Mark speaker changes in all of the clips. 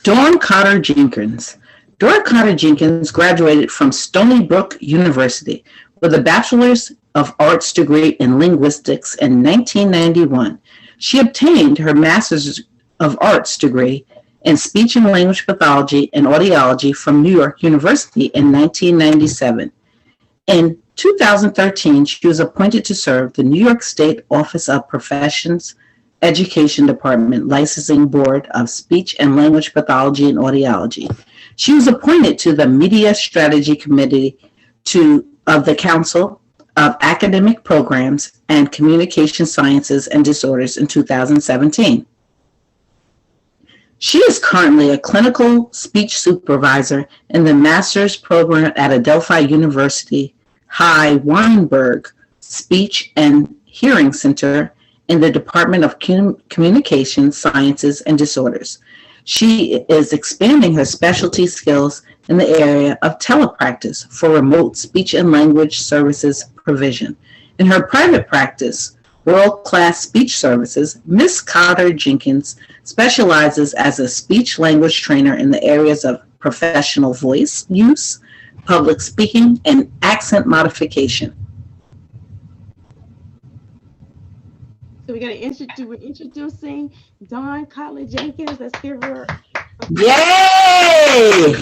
Speaker 1: Dawn Cotter-Jenkins. Dawn Cotter-Jenkins graduated from Stony Brook University with a Bachelor's of Arts degree in Linguistics in 1991. She obtained her Master's of Arts degree in Speech and Language Pathology and Audiology from New York University in 1997. In 2013, she was appointed to serve the New York State Office of Professions Education Department Licensing Board of Speech and Language Pathology and Audiology. She was appointed to the Media Strategy Committee of the Council of Academic Programs and Communication Sciences and Disorders in 2017. She is currently a clinical speech supervisor in the master's program at Adelphi University High-Weinberg Speech and Hearing Center in the Department of Communication Sciences and Disorders. She is expanding her specialty skills in the area of telepractice for remote speech and language services provision. In her private practice, World-Class Speech Services, Ms. Cotter-Jenkins specializes as a speech-language trainer in the areas of professional voice use, public speaking, and accent modification.
Speaker 2: So we're introducing Dawn Cotter-Jenkins. Let's give her.
Speaker 1: Yay!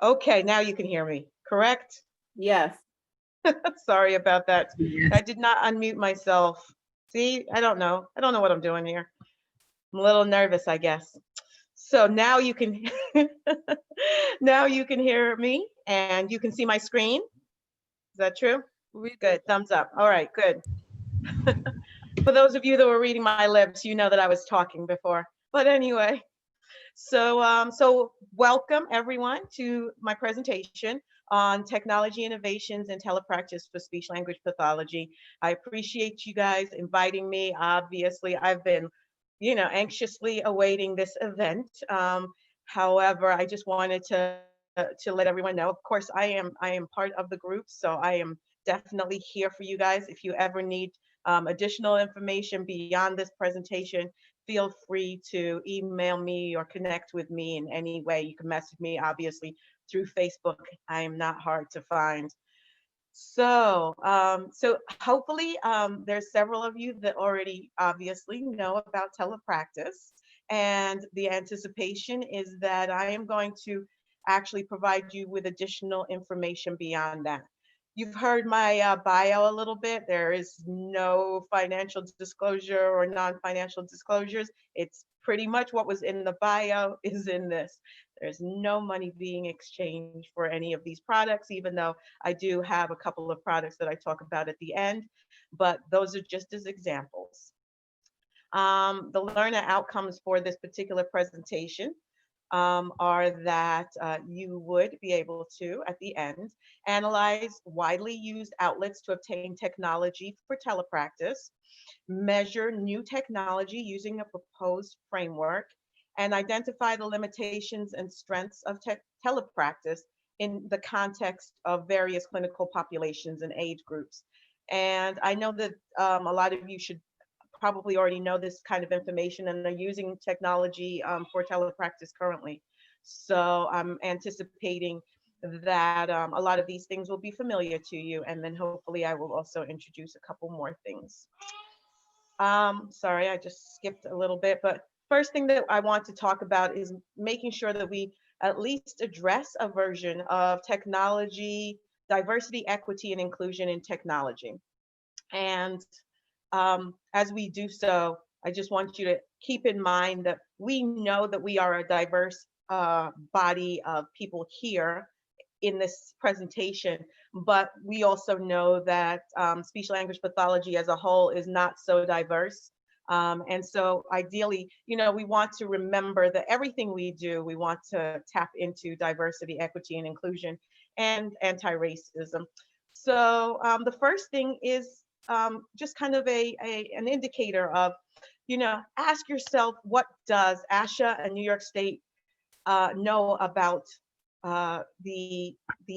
Speaker 3: Okay, now you can hear me, correct?
Speaker 2: Yes.
Speaker 3: Sorry about that.
Speaker 1: Yes.
Speaker 3: I did not unmute myself. See, I don't know what I'm doing here. I'm a little nervous, I guess. So now you can now you can hear me and you can see my screen. Is that true? Good, thumbs up. All right, good. For those of you that were reading my lips, you know that I was talking before. But anyway, so welcome everyone to my presentation on technology innovations and telepractice for speech language pathology. I appreciate you guys inviting me. Obviously, I've been, anxiously awaiting this event. However, I just wanted to let everyone know. Of course, I am part of the group, so I am definitely here for you guys. If you ever need additional information beyond this presentation, feel free to email me or connect with me in any way. You can message me, obviously, through Facebook. I am not hard to find. So, hopefully there's several of you that already obviously know about telepractice. And the anticipation is that I am going to actually provide you with additional information beyond that. You've heard my bio a little bit. There is no financial disclosure or non-financial disclosures. It's pretty much what was in the bio is in this. There's no money being exchanged for any of these products, even though I do have a couple of products that I talk about at the end, but those are just as examples. The learner outcomes for this particular presentation are that you would be able to, at the end, analyze widely used outlets to obtain technology for telepractice, measure new technology using a proposed framework, and identify the limitations and strengths of telepractice in the context of various clinical populations and age groups. And I know that a lot of you should probably already know this kind of information and are using technology for telepractice currently. So I'm anticipating that a lot of these things will be familiar to you, and then hopefully I will also introduce a couple more things. Sorry, I just skipped a little bit, but first thing that I want to talk about is making sure that we at least address a version of technology, diversity, equity, and inclusion in technology. And as we do so, I just want you to keep in mind that we know that we are a diverse body of people here in this presentation, but we also know that speech language pathology as a whole is not so diverse. And so ideally, we want to remember that everything we do, we want to tap into diversity, equity, and inclusion, and anti-racism. So the first thing is just kind of an indicator of, ask yourself, what does ASHA and New York State know about the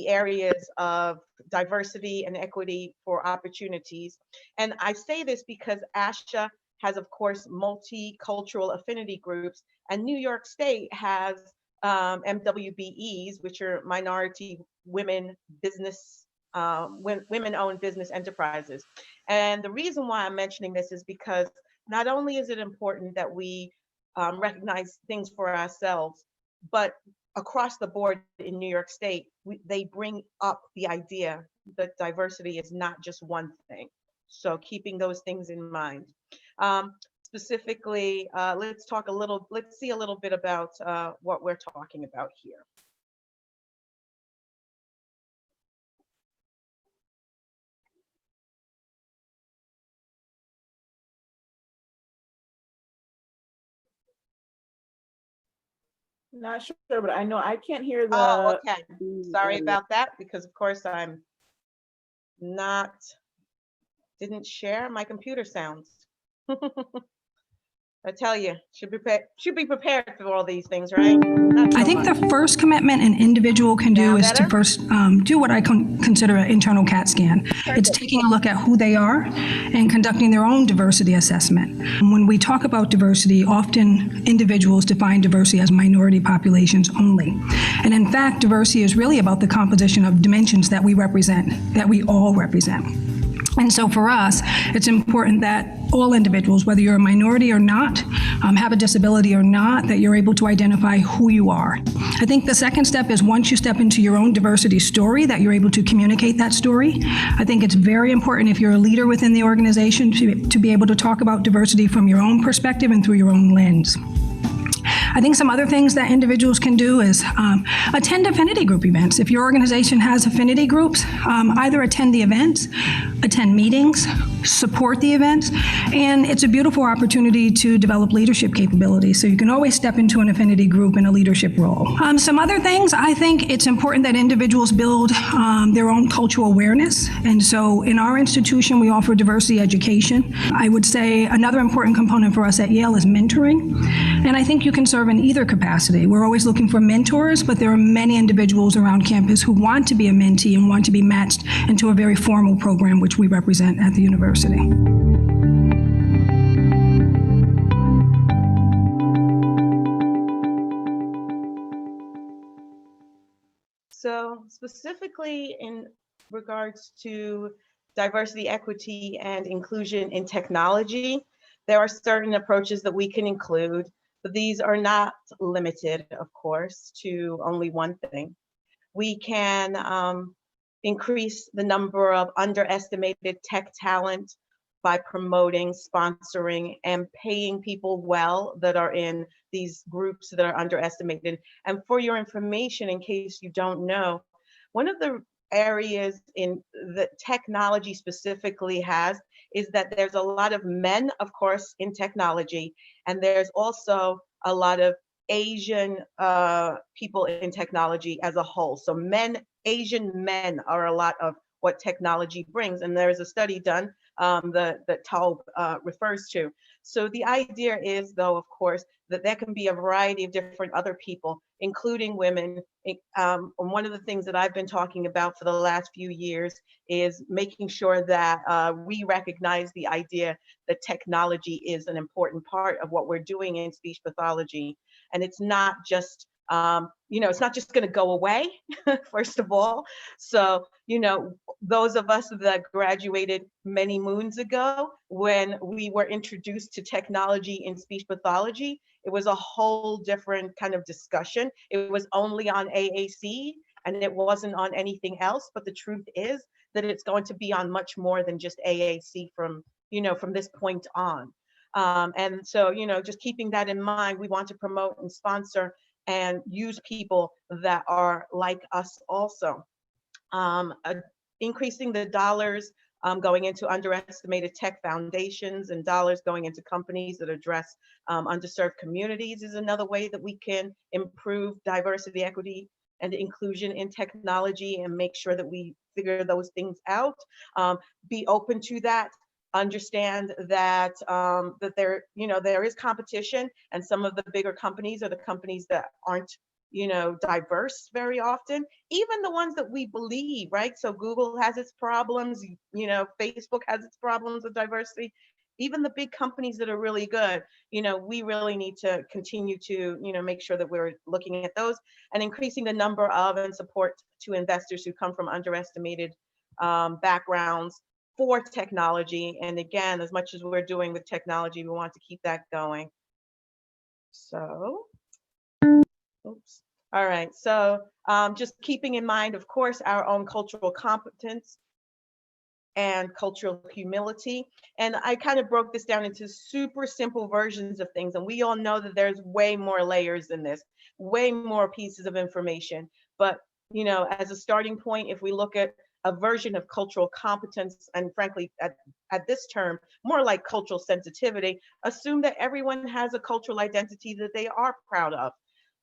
Speaker 3: areas of diversity and equity for opportunities? And I say this because ASHA has, of course, multicultural affinity groups, and New York State has MWBEs, which are minority women business, women-owned business enterprises. And the reason why I'm mentioning this is because not only is it important that we recognize things for ourselves, but across the board in New York State, they bring up the idea that diversity is not just one thing. So keeping those things in mind. Specifically, let's see a little bit about what we're talking about here.
Speaker 4: Not sure, but I know I can't hear the.
Speaker 3: Oh, okay. Sorry about that, because of course I'm didn't share my computer sounds. I tell you, should be prepared for all these things, right?
Speaker 5: I think the first commitment an individual can do is to first do what I consider an internal CAT scan. It's taking a look at who they are and conducting their own diversity assessment. When we talk about diversity, often individuals define diversity as minority populations only. And in fact, diversity is really about the composition of dimensions that we represent, that we all represent. And so for us, it's important that all individuals, whether you're a minority or not, have a disability or not, that you're able to identify who you are. I think the second step is once you step into your own diversity story, that you're able to communicate that story. I think it's very important if you're a leader within the organization to be able to talk about diversity from your own perspective and through your own lens. I think some other things that individuals can do is attend affinity group events. If your organization has affinity groups, either attend the events, attend meetings, support the events, and it's a beautiful opportunity to develop leadership capabilities. So you can always step into an affinity group in a leadership role. Some other things, I think it's important that individuals build their own cultural awareness. And so in our institution, we offer diversity education. I would say another important component for us at Yale is mentoring. And I think you can serve in either capacity. We're always looking for mentors, but there are many individuals around campus who want to be a mentee and want to be matched into a very formal program which we represent at the university.
Speaker 3: So specifically in regards to diversity, equity, and inclusion in technology, there are certain approaches that we can include, but these are not limited, of course, to only one thing. We can increase the number of underestimated tech talent by promoting, sponsoring, and paying people well that are in these groups that are underestimated. And for your information, in case you don't know, one of the areas in that technology specifically has is that there's a lot of men, of course, in technology, and there's also a lot of Asian people in technology as a whole. So Asian men are a lot of what technology brings. And there's a study done that Tele refers to. So the idea is, though, of course, that there can be a variety of different other people, including women. And one of the things that I've been talking about for the last few years is making sure that we recognize the idea that technology is an important part of what we're doing in speech pathology. And it's not just it's not just going to go away, first of all. So, those of us that graduated many moons ago, when we were introduced to technology in speech pathology, it was a whole different kind of discussion. It was only on AAC and it wasn't on anything else. But the truth is that it's going to be on much more than just AAC from this point on. And so, just keeping that in mind, we want to promote and sponsor and use people that are like us also. Increasing the dollars going into underestimated tech foundations and dollars going into companies that address underserved communities is another way that we can improve diversity, equity, and inclusion in technology and make sure that we figure those things out. Be open to that. Understand that that there is competition, and some of the bigger companies are the companies that aren't diverse very often, even the ones that we believe, right? So Google has its problems, Facebook has its problems with diversity. Even the big companies that are really good, we really need to continue to, make sure that we're looking at those and increasing the number of and support to investors who come from underestimated backgrounds for technology. And again, as much as we're doing with technology, we want to keep that going. So, oops. All right, so just keeping in mind, of course, our own cultural competence and cultural humility. And I kind of broke this down into super simple versions of things. And we all know that there's way more layers than this, way more pieces of information. But, as a starting point, if we look at a version of cultural competence, and frankly, at this term, more like cultural sensitivity, assume that everyone has a cultural identity that they are proud of.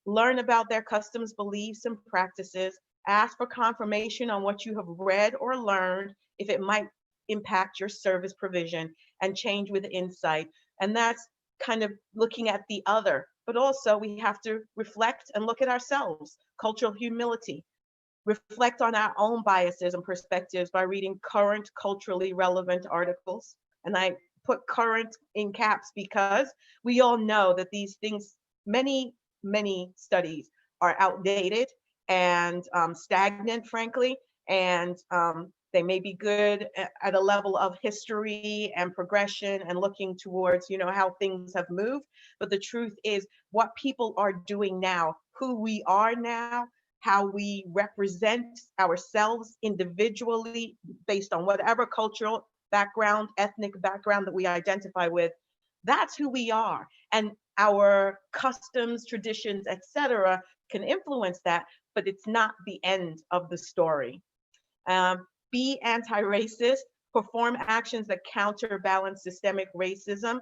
Speaker 3: Learn about their customs, beliefs, and practices. Ask for confirmation on what you have read or learned if it might impact your service provision, and change with insight. And that's kind of looking at the other, but also we have to reflect and look at ourselves. Cultural humility. Reflect on our own biases and perspectives by reading current culturally relevant articles. And I put current in caps because we all know that these things, many studies are outdated and stagnant, frankly, and they may be good at a level of history and progression and looking towards, how things have moved. But the truth is what people are doing now, who we are now, how we represent ourselves individually based on whatever cultural background, ethnic background that we identify with, that's who we are. And our customs, traditions, etc., can influence that, but it's not the end of the story. Be anti-racist, perform actions that counterbalance systemic racism.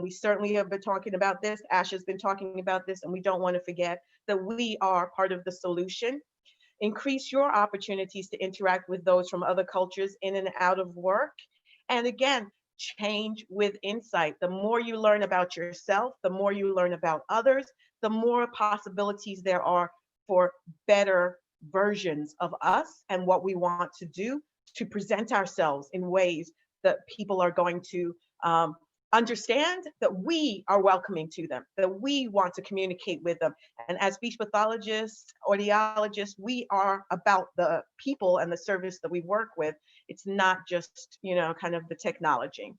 Speaker 3: We certainly have been talking about this. ASHA has been talking about this, and we don't want to forget that we are part of the solution. Increase your opportunities to interact with those from other cultures in and out of work. And again, change with insight. The more you learn about yourself, the more you learn about others, the more possibilities there are for better versions of us and what we want to do to present ourselves in ways that people are going to understand, that we are welcoming to them, that we want to communicate with them. And as speech pathologists, audiologists, we are about the people and the service that we work with. It's not just, kind of the technology.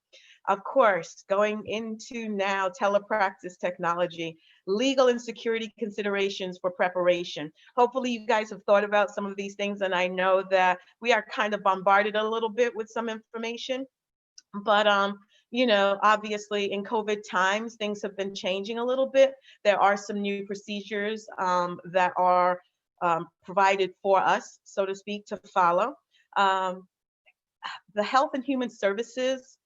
Speaker 3: Of course, going into now telepractice technology, legal and security considerations for preparation. Hopefully you guys have thought about some of these things, and I know that we are kind of bombarded a little bit with some information, but obviously in COVID times, things have been changing a little bit. There are some new procedures that are provided for us, so to speak, to follow. The Health and Human Services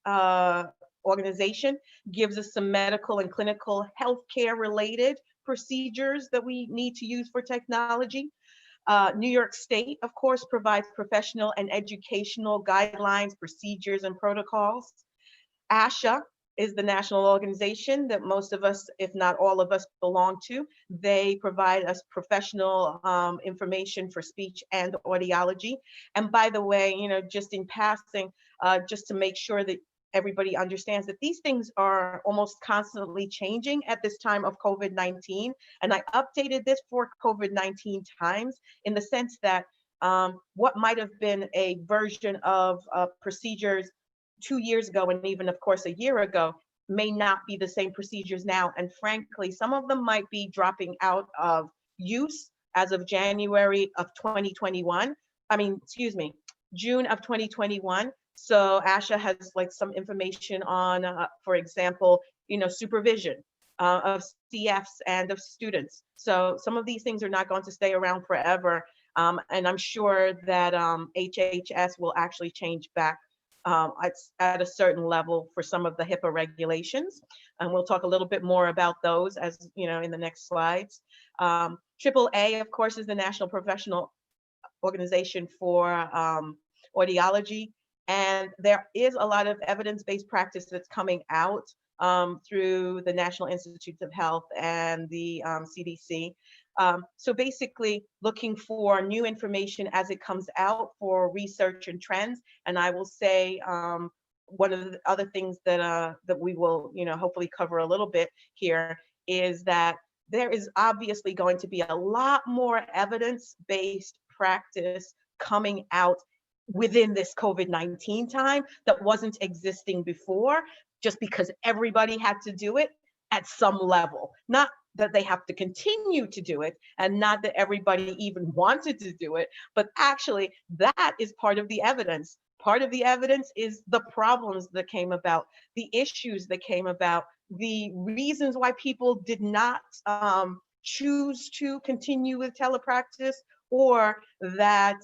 Speaker 3: organization gives us some medical and clinical healthcare related procedures that we need to use for technology. New York State, of course, provides professional and educational guidelines, procedures, and protocols. ASHA is the national organization that most of us, if not all of us, belong to. They provide us professional information for speech and audiology. And by the way, just in passing, just to make sure that everybody understands that these things are almost constantly changing at this time of COVID-19. And I updated this for COVID-19 times in the sense that what might have been a version of procedures 2 years ago, and even of course a year ago, may not be the same procedures now. And frankly, some of them might be dropping out of use as of January of 2021. June of 2021. So ASHA has like some information on, for example, supervision. of CFs and of students. So some of these things are not going to stay around forever. And I'm sure that HHS will actually change back at a certain level for some of the HIPAA regulations. And we'll talk a little bit more about those as you know in the next slides. AAA, of course, is the National Professional Organization for Audiology. And there is a lot of evidence-based practice that's coming out through the National Institutes of Health and the CDC. So basically looking for new information as it comes out for research and trends. And I will say one of the other things that we will, hopefully cover a little bit here is that there is obviously going to be a lot more evidence-based practice coming out within this COVID-19 time that wasn't existing before, just because everybody had to do it at some level. Not that they have to continue to do it, and not that everybody even wanted to do it, but actually that is part of the evidence. Part of the evidence is the problems that came about, the issues that came about, the reasons why people did not choose to continue with telepractice, or that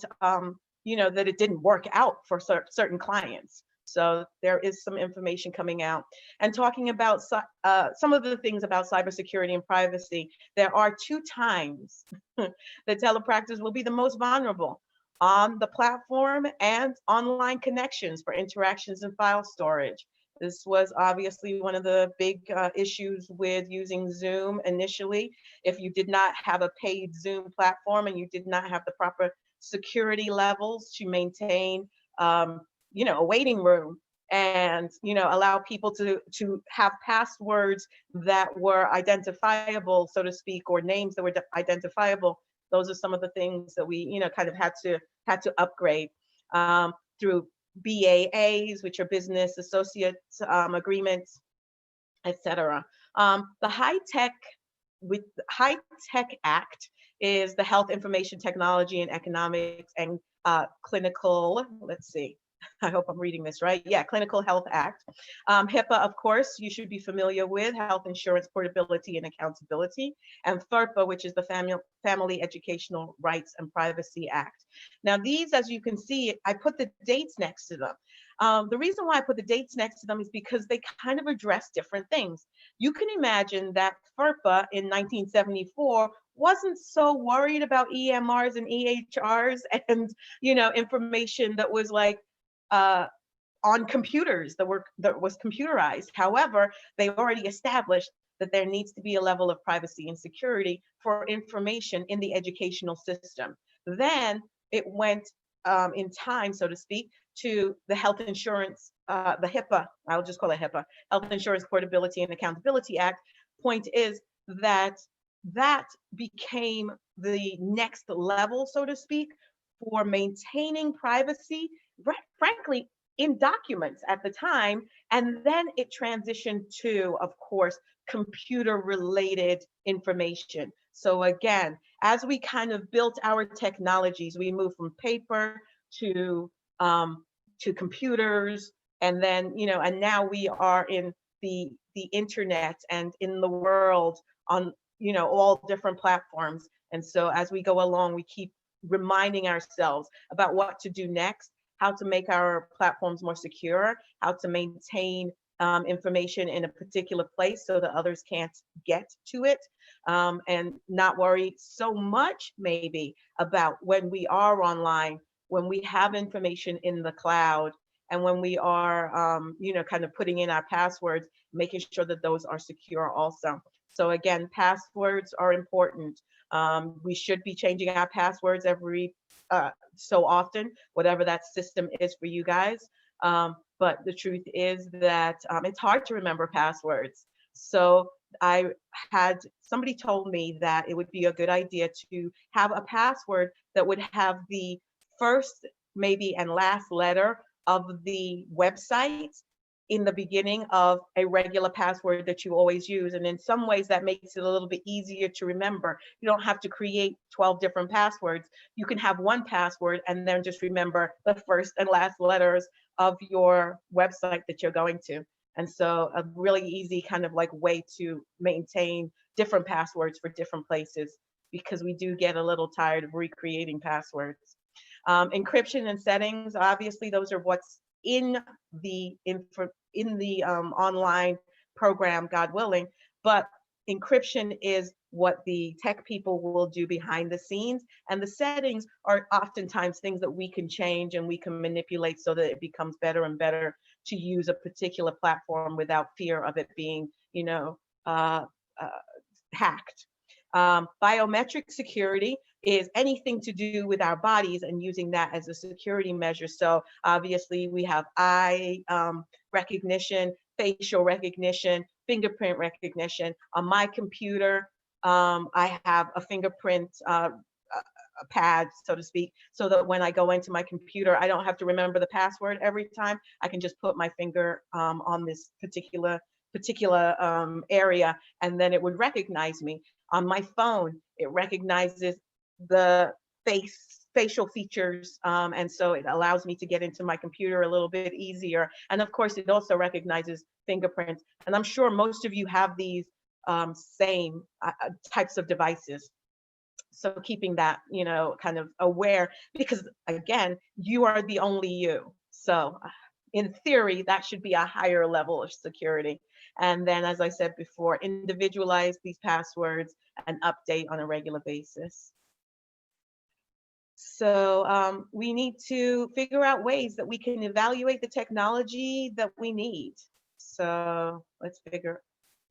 Speaker 3: that it didn't work out for certain clients. So there is some information coming out and talking about some of the things about cybersecurity and privacy. There are 2 times that telepractice will be the most vulnerable: on the platform and online connections for interactions and file storage. This was obviously one of the big issues with using Zoom initially. If you did not have a paid Zoom platform and you did not have the proper security levels to maintain, a waiting room and, allow people to have passwords that were identifiable, so to speak, or names that were identifiable. Those are some of the things that we, kind of had to upgrade through BAAs, which are business associates agreements, etc. The High Tech Act is the Health Information Technology and Economics and Clinical, let's see, I hope I'm reading this right. Yeah, Clinical Health Act. HIPAA, of course, you should be familiar with, Health Insurance Portability and Accountability, and FERPA, which is the Family Educational Rights and Privacy Act. Now these, as you can see, I put the dates next to them. The reason why I put the dates next to them is because they kind of address different things. You can imagine that FERPA in 1974 wasn't so worried about EMRs and EHRs and, information that was like, on computers that was computerized. However, they already established that there needs to be a level of privacy and security for information in the educational system. Then it went in time, so to speak, to the health insurance, the HIPAA, I'll just call it HIPAA, Health Insurance Portability and Accountability Act. Point is that became the next level, so to speak, for maintaining privacy, frankly, in documents at the time. And then it transitioned to, of course, computer-related information. So again, as we kind of built our technologies, we moved from paper to computers, and then, and now we are in the internet and in the world on, all different platforms. And so as we go along, we keep reminding ourselves about what to do next, how to make our platforms more secure, how to maintain information in a particular place so that others can't get to it, and not worry so much maybe about when we are online, when we have information in the cloud, and when we are, kind of putting in our passwords, making sure that those are secure also. So again, passwords are important. We should be changing our passwords every so often, whatever that system is for you guys. But the truth is that it's hard to remember passwords. So somebody told me that it would be a good idea to have a password that would have the first, maybe, and last letter of the website in the beginning of a regular password that you always use. And in some ways that makes it a little bit easier to remember. You don't have to create 12 different passwords. You can have one password and then just remember the first and last letters of your website that you're going to. And so a really easy kind of like way to maintain different passwords for different places, because we do get a little tired of recreating passwords. Encryption and settings, obviously those are what's in the online program, God willing, but encryption is what the tech people will do behind the scenes, and the settings are oftentimes things that we can change and we can manipulate so that it becomes better and better to use a particular platform without fear of it being, hacked. Biometric security is anything to do with our bodies and using that as a security measure. So obviously we have eye recognition, facial recognition, fingerprint recognition. On my computer, I have a fingerprint a pad, so to speak, so that when I go into my computer, I don't have to remember the password every time. I can just put my finger on this particular area, and then it would recognize me. On my phone, it recognizes the facial features, and so it allows me to get into my computer a little bit easier. And of course, it also recognizes fingerprints. And I'm sure most of you have these same types of devices. So keeping that, kind of aware, because again, you are the only you. So in theory, that should be a higher level of security. And then, as I said before, individualize these passwords and update on a regular basis. So we need to figure out ways that we can evaluate the technology that we need. So let's figure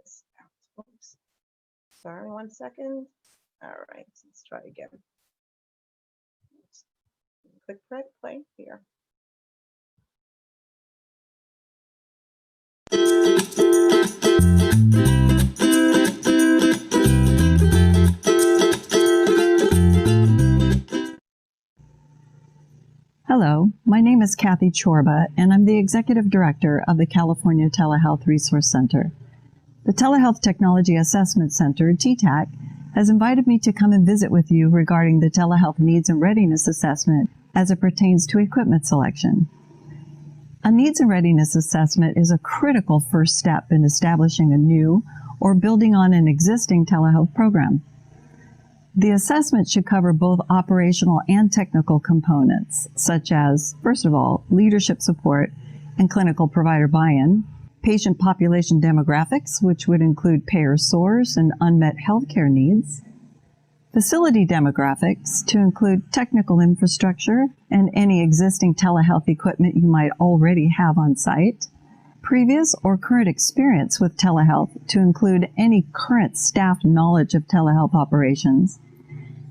Speaker 3: this out. Oops. Sorry, 1 second. All right, let's try again. Click play here.
Speaker 6: Hello, my name is Kathy Chorba, and I'm the Executive Director of the California Telehealth Resource Center. The Telehealth Technology Assessment Center, TTAC, has invited me to come and visit with you regarding the telehealth needs and readiness assessment as it pertains to equipment selection. A needs and readiness assessment is a critical first step in establishing a new or building on an existing telehealth program. The assessment should cover both operational and technical components, such as, first of all, leadership support and clinical provider buy-in, patient population demographics, which would include payer source and unmet healthcare needs, facility demographics to include technical infrastructure and any existing telehealth equipment you might already have on site, previous or current experience with telehealth to include any current staff knowledge of telehealth operations,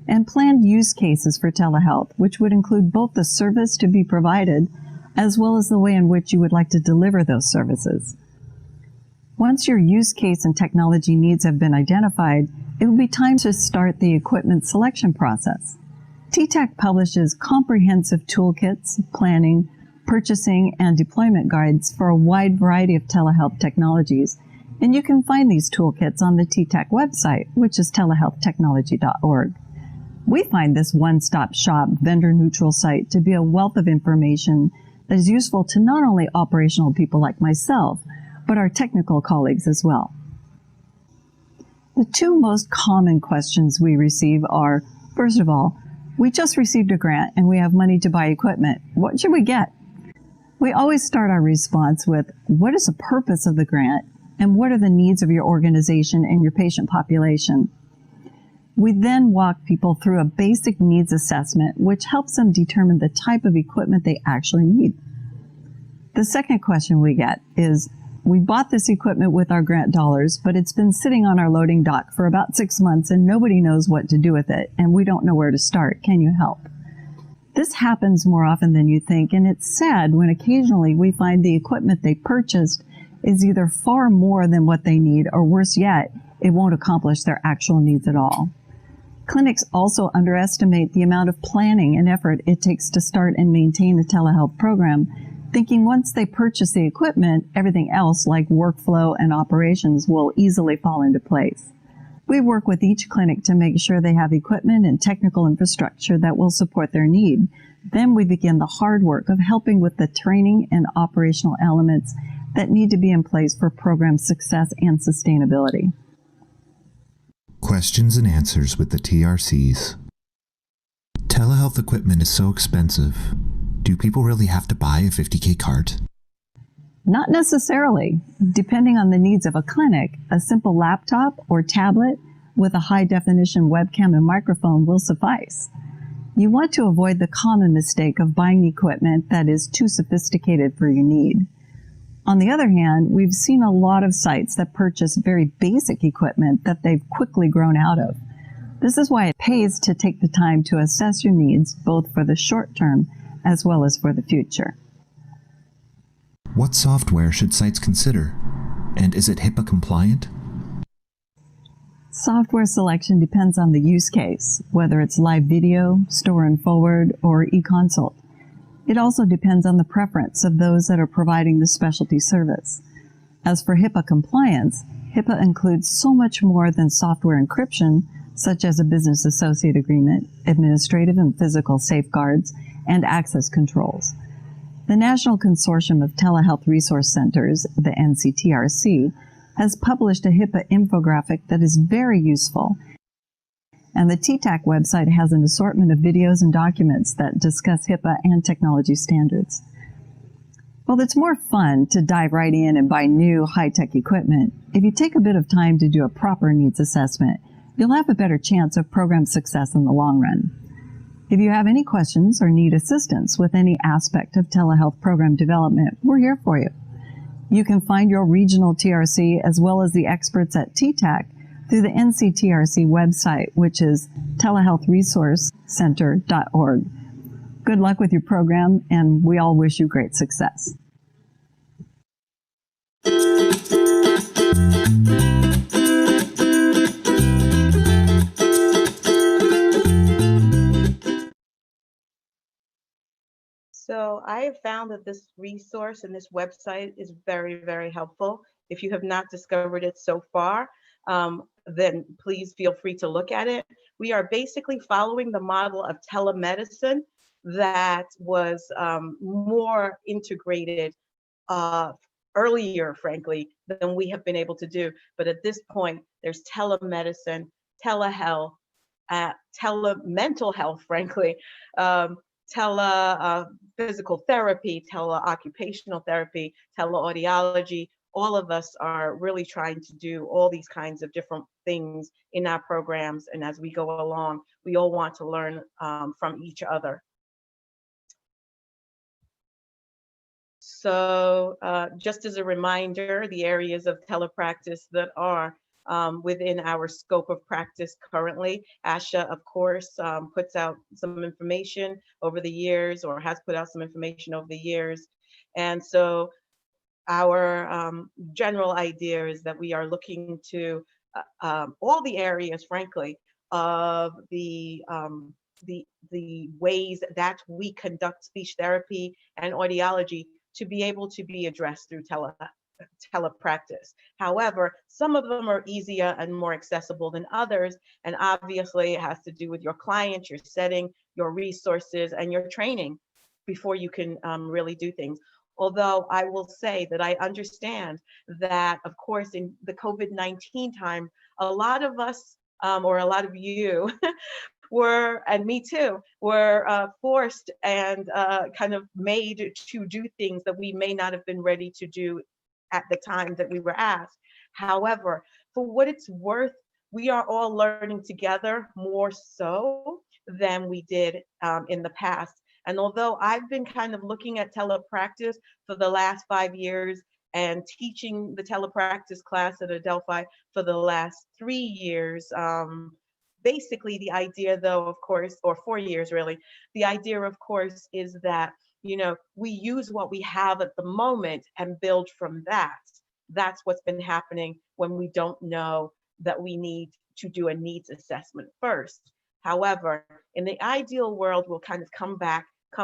Speaker 6: and planned use cases for telehealth, which would include both the service to be provided as well as the way in which you would like to deliver those services. Once your use case and technology needs have been identified, it will be time to start the equipment selection process. TTAC publishes comprehensive toolkits, planning, purchasing, and deployment guides for a wide variety of telehealth technologies, and you can find these toolkits on the TTAC website, which is telehealthtechnology.org. We find this one-stop shop, vendor-neutral site to be a wealth of information that is useful to not only operational people like myself, but our technical colleagues as well. The two most common questions we receive are, first of all, we just received a grant and we have money to buy equipment. What should we get? We always start our response with, what is the purpose of the grant and what are the needs of your organization and your patient population? We then walk people through a basic needs assessment, which helps them determine the type of equipment they actually need. The second question we get is, we bought this equipment with our grant dollars, but it's been sitting on our loading dock for about 6 months and nobody knows what to do with it, and we don't know where to start. Can you help? This happens more often than you think, and it's sad when occasionally we find the equipment they purchased is either far more than what they need, or worse yet, it won't accomplish their actual needs at all. Clinics also underestimate the amount of planning and effort it takes to start and maintain a telehealth program, thinking once they purchase the equipment, everything else like workflow and operations will easily fall into place. We work with each clinic to make sure they have equipment and technical infrastructure that will support their need. Then we begin the hard work of helping with the training and operational elements that need to be in place for program success and sustainability.
Speaker 7: Questions and answers with the TRCs. Telehealth equipment is so expensive. Do people really have to buy a $50K cart?
Speaker 6: Not necessarily. Depending on the needs of a clinic, a simple laptop or tablet with a high-definition webcam and microphone will suffice. You want to avoid the common mistake of buying equipment that is too sophisticated for your need. On the other hand, we've seen a lot of sites that purchase very basic equipment that they've quickly grown out of. This is why it pays to take the time to assess your needs, both for the short term as well as for the future.
Speaker 7: What software should sites consider? And is it HIPAA compliant?
Speaker 6: Software selection depends on the use case, whether it's live video, store and forward, or e-consult. It also depends on the preference of those that are providing the specialty service. As for HIPAA compliance, HIPAA includes so much more than software encryption, such as a business associate agreement, administrative and physical safeguards, and access controls. The National Consortium of Telehealth Resource Centers, the NCTRC, has published a HIPAA infographic that is very useful, and the TTAC website has an assortment of videos and documents that discuss HIPAA and technology standards. While it's more fun to dive right in and buy new high-tech equipment, if you take a bit of time to do a proper needs assessment, you'll have a better chance of program success in the long run. If you have any questions or need assistance with any aspect of telehealth program development, we're here for you. You can find your regional TRC as well as the experts at TTAC through the NCTRC website, which is telehealthresourcecenter.org. Good luck with your program, and we all wish you great success.
Speaker 3: So I have found that this resource and this website is very, very helpful. If you have not discovered it so far, then please feel free to look at it. We are basically following the model of telemedicine that was more integrated earlier, frankly, than we have been able to do. But at this point, there's telemedicine, telehealth, mental health, frankly, physical therapy, occupational therapy, teleaudiology. All of us are really trying to do all these kinds of different things in our programs. And as we go along, we all want to learn from each other. So just as a reminder, the areas of telepractice that are within our scope of practice currently, ASHA, of course, puts out some information over the years, or has put out some information over the years. And so our general idea is that we are looking to all the areas, frankly, of the ways that we conduct speech therapy and audiology to be able to be addressed through telepractice. However, some of them are easier and more accessible than others, and obviously it has to do with your client, your setting, your resources, and your training before you can really do things. Although I will say that I understand that, of course, in the COVID-19 time, a lot of us, or a lot of you, were, and me too, were forced and kind of made to do things that we may not have been ready to do at the time that we were asked. However, for what it's worth, we are all learning together more so than we did in the past. And although I've been kind of looking at telepractice for the last 5 years and teaching the telepractice class at Adelphi for the last 3 years, basically the idea though, of course, or 4 years really, the idea of course is that, you know, we use what we have at the moment and build from that. That's what's been happening when we don't know that we need to do a needs assessment first. However, in the ideal world, we'll kind of come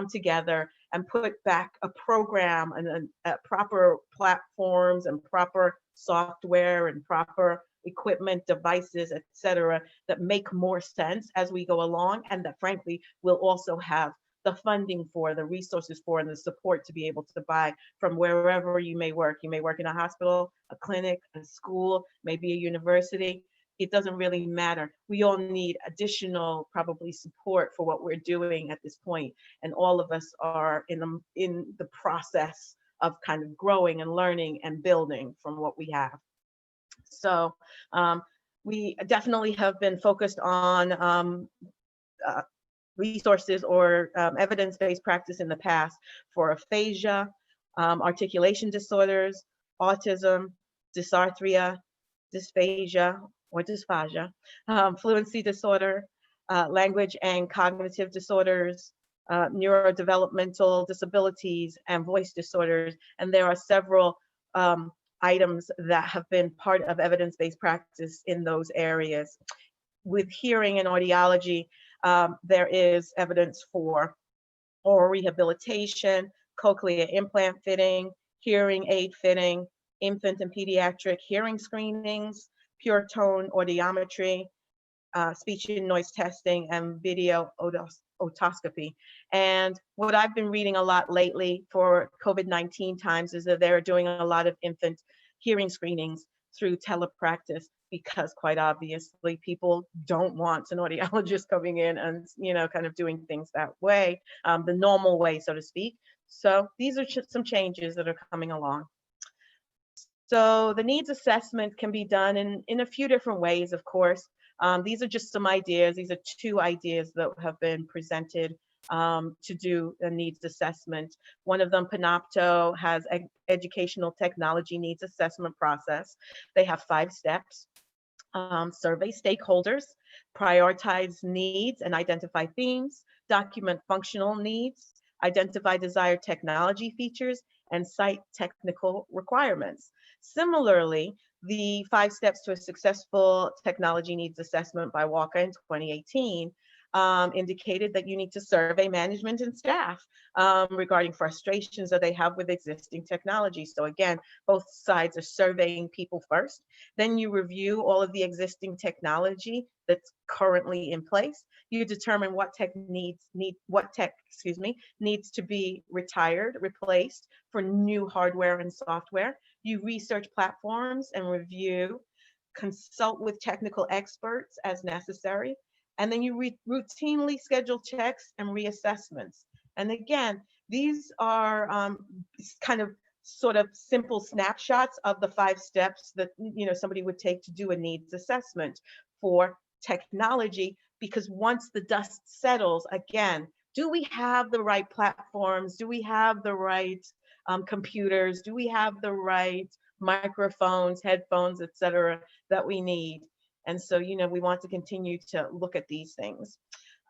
Speaker 3: together and put back a program and proper platforms and proper software and proper equipment, devices, etc., that make more sense as we go along, and that frankly will also have the funding for, the resources for, and the support to be able to buy from wherever you may work. You may work in a hospital, a clinic, a school, maybe a university. It doesn't really matter. We all need additional probably support for what we're doing at this point. And all of us are in the process of kind of growing and learning and building from what we have. So we definitely have been focused on resources or evidence-based practice in the past for aphasia, articulation disorders, autism, dysarthria, dysphagia or dysphagia, fluency disorder, language and cognitive disorders, neurodevelopmental disabilities, and voice disorders. And there are several items that have been part of evidence-based practice in those areas. With hearing and audiology, there is evidence for oral rehabilitation, cochlear implant fitting, hearing aid fitting, infant and pediatric hearing screenings, pure tone audiometry, speech and noise testing, and video otoscopy. And what I've been reading a lot lately for COVID-19 times is that they're doing a lot of infant hearing screenings through telepractice, because quite obviously people don't want an audiologist coming in and, you know, kind of doing things that way, the normal way, so to speak. So these are some changes that are coming along. So the needs assessment can be done in a few different ways, of course. These are just some ideas. These are 2 ideas that have been presented to do a needs assessment. One of them, Panopto, has an educational technology needs assessment process. They have 5 steps. Survey stakeholders, prioritize needs and identify themes, document functional needs, identify desired technology features, and cite technical requirements. Similarly, the 5 steps to a successful technology needs assessment by Walker in 2018 indicated that you need to survey management and staff regarding frustrations that they have with existing technology. So again, both sides are surveying people first. Then you review all of the existing technology that's currently in place. You determine what tech needs to be retired, replaced for new hardware and software. You research platforms and review, consult with technical experts as necessary. And then you routinely schedule checks and reassessments. And again, these are kind of sort of simple snapshots of the 5 steps that, you know, somebody would take to do a needs assessment for technology. Because once the dust settles, again, do we have the right platforms? Do we have the right computers? Do we have the right microphones, headphones, et cetera, that we need? And so, you know, we want to continue to look at these things.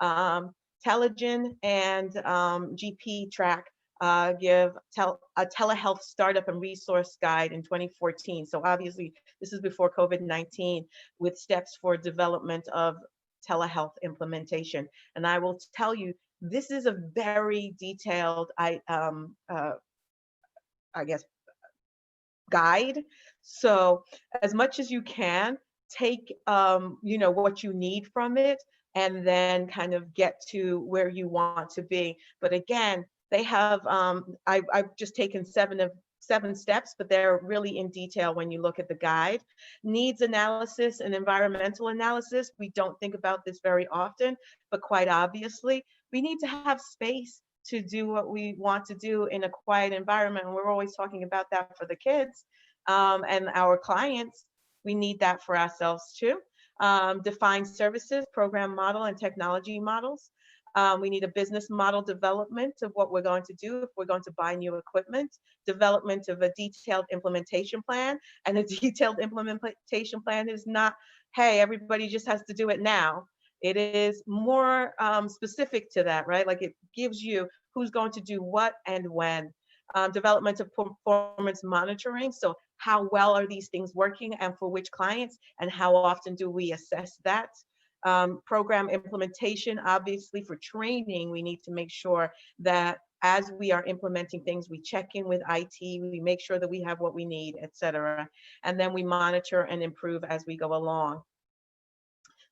Speaker 3: Telegen and GP Track give a telehealth startup and resource guide in 2014. So obviously, this is before COVID-19, with steps for development of telehealth implementation. And I will tell you, this is a very detailed, I guess, guide. So as much as you can, take you know, what you need from it, and then kind of get to where you want to be. But again, they have I've just taken 7 steps, but they're really in detail when you look at the guide. Needs analysis and environmental analysis, we don't think about this very often, but quite obviously we need to have space to do what we want to do in a quiet environment. And we're always talking about that for the kids and our clients. We need that for ourselves too. Define services, program model, and technology models. We need a business model development of what we're going to do if we're going to buy new equipment, development of a detailed implementation plan. And a detailed implementation plan is not, hey, everybody just has to do it now. It is more specific to that, right? Like, it gives you who's going to do what and when. Development of performance monitoring. So how well are these things working and for which clients, and how often do we assess that? Program implementation, obviously for training, we need to make sure that as we are implementing things, we check in with IT, we make sure that we have what we need, et cetera. And then we monitor and improve as we go along.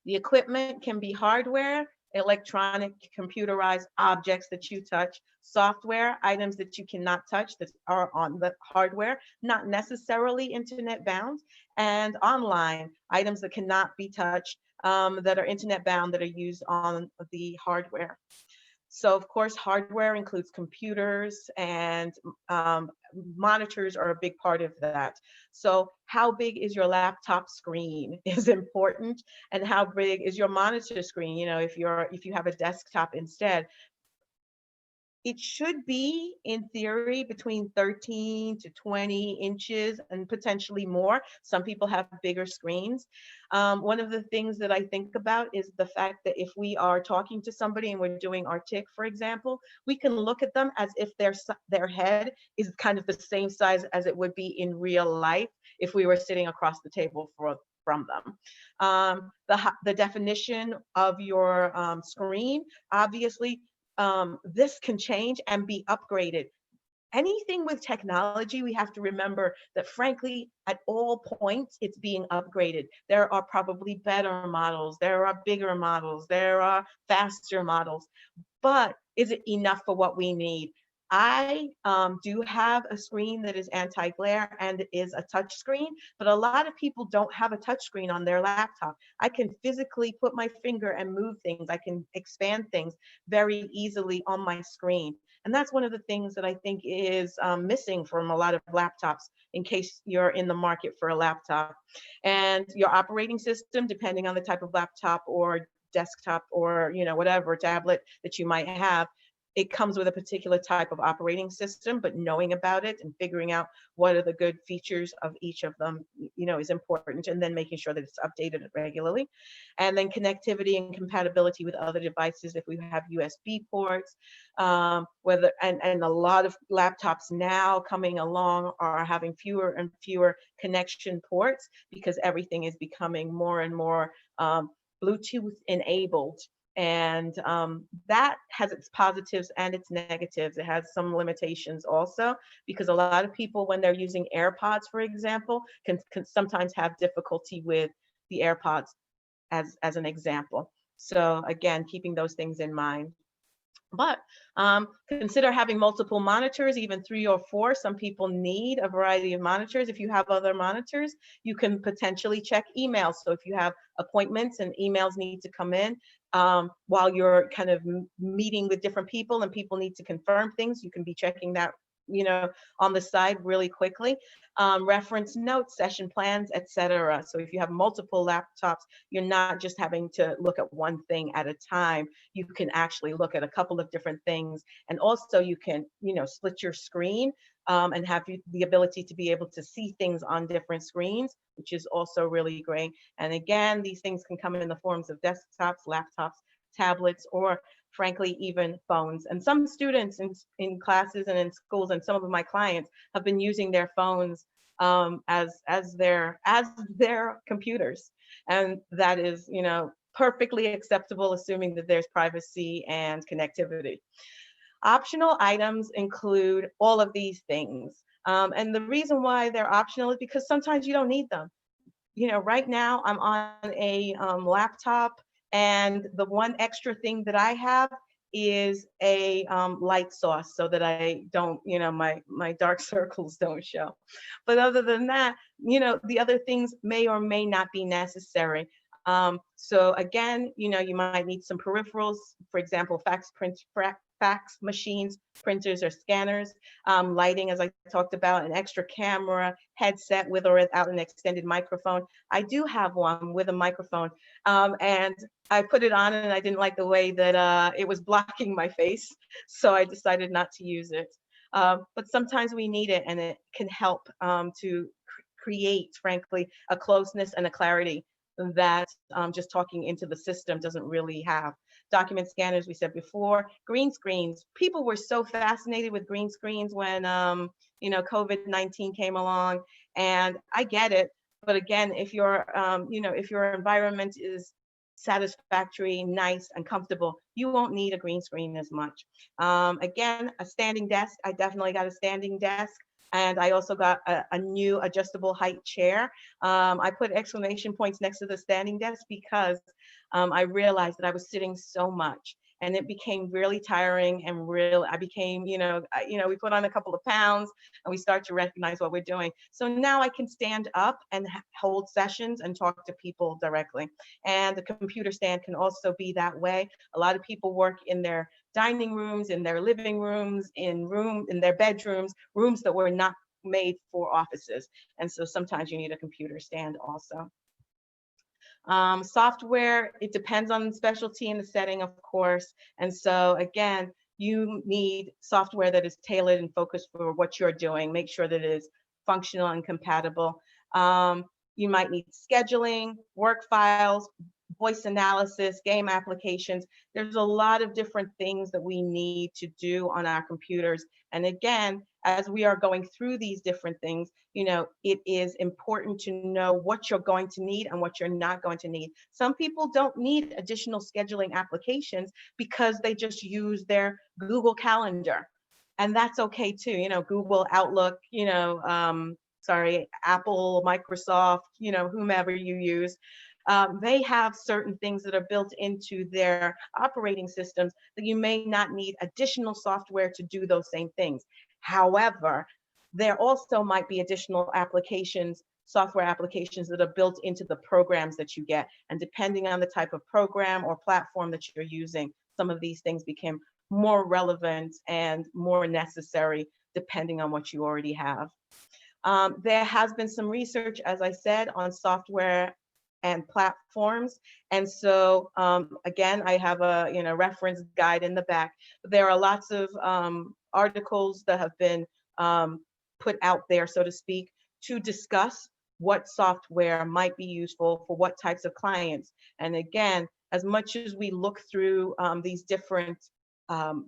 Speaker 3: The equipment can be hardware electronic computerized objects that you touch, software, items that you cannot touch that are on the hardware, not necessarily internet bound, and online items that cannot be touched, that are internet bound, that are used on the hardware. So of course, hardware includes computers, and monitors are a big part of that. So how big is your laptop screen is important, and how big is your monitor screen? You know, if you have a desktop instead, it should be, in theory, between 13 to 20 inches and potentially more. Some people have bigger screens. One of the things that I think about is the fact that if we are talking to somebody and we're doing our tick, for example, we can look at them as if their head is kind of the same size as it would be in real life if we were sitting across the table from them. The definition of your screen, obviously, this can change and be upgraded. Anything with technology, we have to remember that, frankly, at all points, it's being upgraded. There are probably better models, there are bigger models, there are faster models, but is it enough for what we need? I do have a screen that is anti-glare and is a touch screen, but a lot of people don't have a touch screen on their laptop. I can physically put my finger and move things. I can expand things very easily on my screen. And that's one of the things that I think is missing from a lot of laptops, in case you're in the market for a laptop. And your operating system, depending on the type of laptop or desktop or, you know, whatever tablet that you might have, it comes with a particular type of operating system, but knowing about it and figuring out what are the good features of each of them, you know, is important, and then making sure that it's updated regularly. And then connectivity and compatibility with other devices, if we have USB ports, and a lot of laptops now coming along are having fewer and fewer connection ports, because everything is becoming more and more Bluetooth enabled. And that has its positives and its negatives. It has some limitations also, because a lot of people, when they're using AirPods, for example, can sometimes have difficulty with the AirPods, as an example. So again, keeping those things in mind. But consider having multiple monitors, even 3 or 4. Some people need a variety of monitors. If you have other monitors, you can potentially check emails. So if you have appointments and emails need to come in while you're kind of meeting with different people and people need to confirm things, you can be checking that, you know, on the side really quickly. Reference notes, session plans, etc. So if you have multiple laptops, you're not just having to look at one thing at a time. You can actually look at a couple of different things, and also you can, you know, split your screen and have the ability to be able to see things on different screens, which is also really great. And again, these things can come in the forms of desktops, laptops, tablets, or frankly, even phones. And some students in classes and in schools, and some of my clients, have been using their phones as their computers. And that is, you know, perfectly acceptable, assuming that there's privacy and connectivity. Optional items include all of these things. And the reason why they're optional is because sometimes you don't need them. You know, right now I'm on a laptop, and the one extra thing that I have is a light source, so that I don't, you know, my dark circles don't show. But other than that, you know, the other things may or may not be necessary. So again, you know, you might need some peripherals, for example, fax machines, printers, or scanners, lighting, as I talked about, an extra camera, headset with or without an extended microphone. I do have one with a microphone, and I put it on and I didn't like the way that it was blocking my face, so I decided not to use it. But sometimes we need it, and it can help to create, frankly, a closeness and a clarity that just talking into the system doesn't really have. Document scanners, we said before. Green screens. People were so fascinated with green screens when you know, COVID-19 came along, and I get it. But again, if your you know, if your environment is satisfactory, nice, and comfortable, you won't need a green screen as much. Again, a standing desk. I definitely got a standing desk. And I also got a new adjustable height chair. I put exclamation points next to the standing desk because I realized that I was sitting so much, and it became really tiring and I became, we put on a couple of pounds and we start to recognize what we're doing. So now I can stand up and hold sessions and talk to people directly. And the computer stand can also be that way. A lot of people work in their dining rooms, in their living rooms, in their bedrooms, rooms that were not made for offices. And so sometimes you need a computer stand also. Software, it depends on the specialty and the setting, of course. And so again, you need software that is tailored and focused for what you're doing. Make sure that it is functional and compatible. You might need scheduling, work files, voice analysis, game applications. There's a lot of different things that we need to do on our computers. And again, as we are going through these different things, it is important to know what you're going to need and what you're not going to need. Some people don't need additional scheduling applications because they just use their Google Calendar. And that's okay too. Google, Outlook, Apple, Microsoft, whomever you use. They have certain things that are built into their operating systems that you may not need additional software to do those same things. However, there also might be additional applications, software applications that are built into the programs that you get. And depending on the type of program or platform that you're using, some of these things become more relevant and more necessary depending on what you already have. There has been some research, as I said, on software and platforms. And so again, I have a reference guide in the back. There are lots of articles that have been put out there, so to speak, to discuss what software might be useful for what types of clients. And again, as much as we look through these different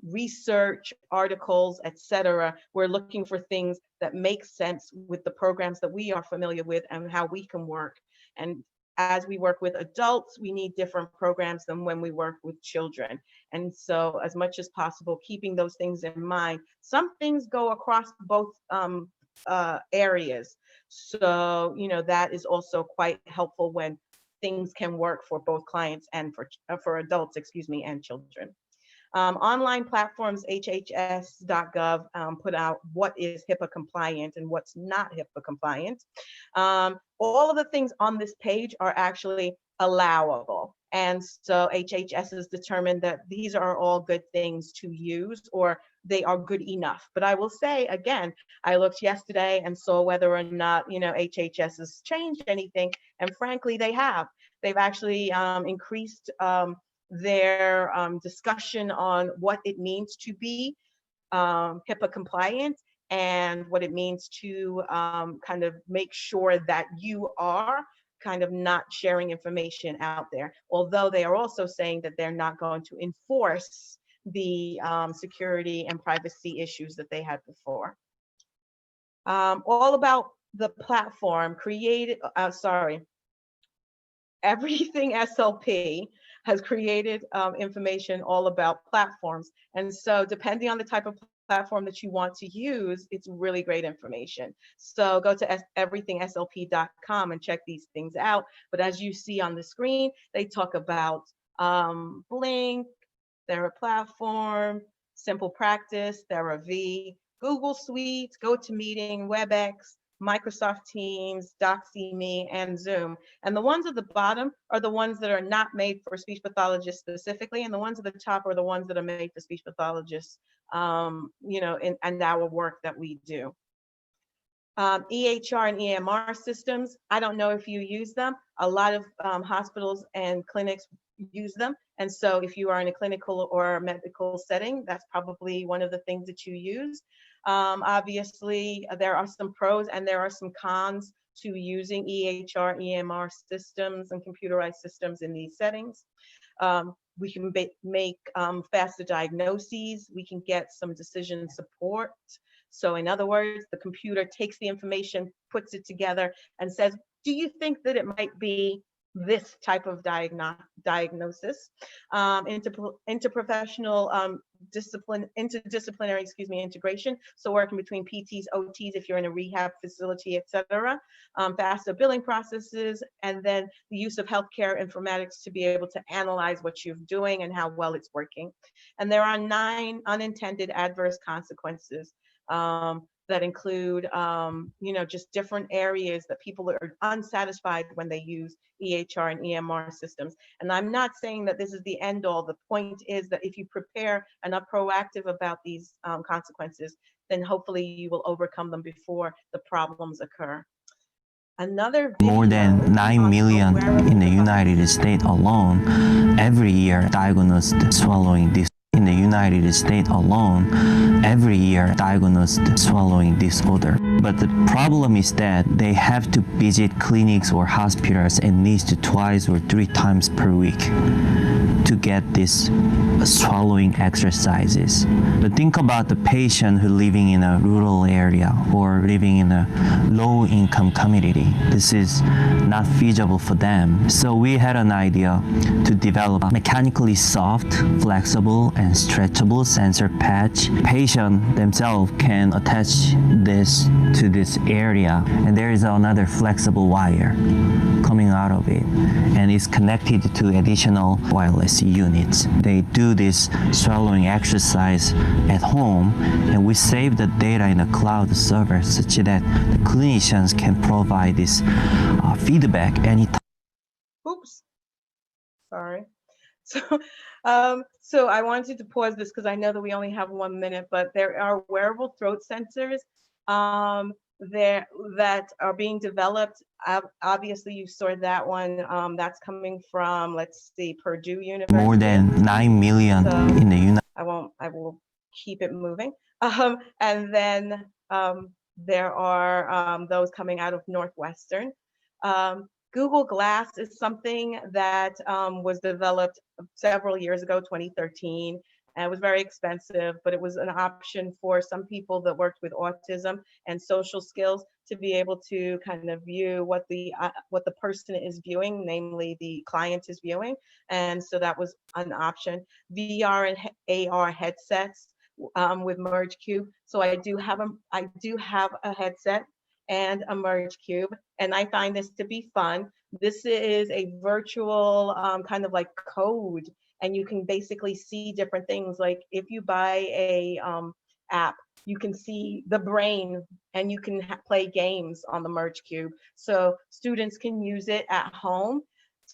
Speaker 3: research articles, etc., we're looking for things that make sense with the programs that we are familiar with and how we can work. And as we work with adults, we need different programs than when we work with children. And so as much as possible, keeping those things in mind. Some things go across both areas. So, that is also quite helpful when things can work for both clients and for adults, and children. Online platforms, HHS.gov put out what is HIPAA compliant and what's not HIPAA compliant. All of the things on this page are actually allowable. And so HHS has determined that these are all good things to use, or they are good enough. But I will say, again, I looked yesterday and saw whether or not, HHS has changed anything. And frankly, they have. They've actually increased their discussion on what it means to be HIPAA compliant and what it means to kind of make sure that you are kind of not sharing information out there. Although they are also saying that they're not going to enforce the security and privacy issues that they had before. All about the platform everything SLP has created information all about platforms. And so depending on the type of platform that you want to use, it's really great information. So go to everythingslp.com and check these things out. But as you see on the screen, they talk about Blink, TheraPlatform, Simple Practice, TheraV, Google Suite, GoToMeeting, WebEx, Microsoft Teams, DoxyMe, and Zoom. And the ones at the bottom are the ones that are not made for speech pathologists specifically, and the ones at the top are the ones that are made for speech pathologists, and our work that we do. EHR and EMR systems, I don't know if you use them. A lot of hospitals and clinics use them. And so if you are in a clinical or medical setting, that's probably one of the things that you use. Obviously, there are some pros and there are some cons to using EHR, EMR systems and computerized systems in these settings. We can make faster diagnoses. We can get some decision support. So in other words, the computer takes the information, puts it together and says, do you think that it might be this type of diagnosis, interprofessional interdisciplinary, integration. So working between PTs, OTs, if you're in a rehab facility, etc. Faster billing processes, and then the use of healthcare informatics to be able to analyze what you're doing and how well it's working. And there are 9 unintended adverse consequences that include, just different areas that people are unsatisfied when they use EHR and EMR systems. And I'm not saying that this is the end all. The point is that if you prepare and are proactive about these consequences, then hopefully you will overcome them before the problems occur.
Speaker 8: More than 9 million in the United States alone every year diagnosed swallowing disorder. In the United States alone, every year diagnosed swallowing disorder. But the problem is that they have to visit clinics or hospitals at least 2 or 3 times per week to get these swallowing exercises. But think about the patient who living in a rural area or living in a low-income community. This is not feasible for them. So we had an idea to develop a mechanically soft, flexible, and stretchable sensor patch. Patient themselves can attach this to this area, and there is another flexible wire coming out of it, and it's connected to additional wireless units. They do this swallowing exercise at home, and we save the data in a cloud server such that the clinicians can provide this feedback anytime.
Speaker 3: Oops, sorry. So I wanted to pause this because I know that we only have 1 minute, but there are wearable throat sensors there that are being developed. Obviously, you saw that one. That's coming from, let's see, Purdue University.
Speaker 8: More than 9 million in the United.
Speaker 3: I will keep it moving. And then there are those coming out of Northwestern. Google Glass is something that was developed several years ago, 2013, and it was very expensive, but it was an option for some people that worked with autism and social skills to be able to kind of view what the person is viewing, namely the client is viewing. And so that was an option. VR and AR headsets with Merge Cube. So I do have a headset and a Merge Cube, and I find this to be fun. This is a virtual kind of like code, and you can basically see different things. Like if you buy a app, you can see the brain, and you can play games on the Merge Cube. So students can use it at home.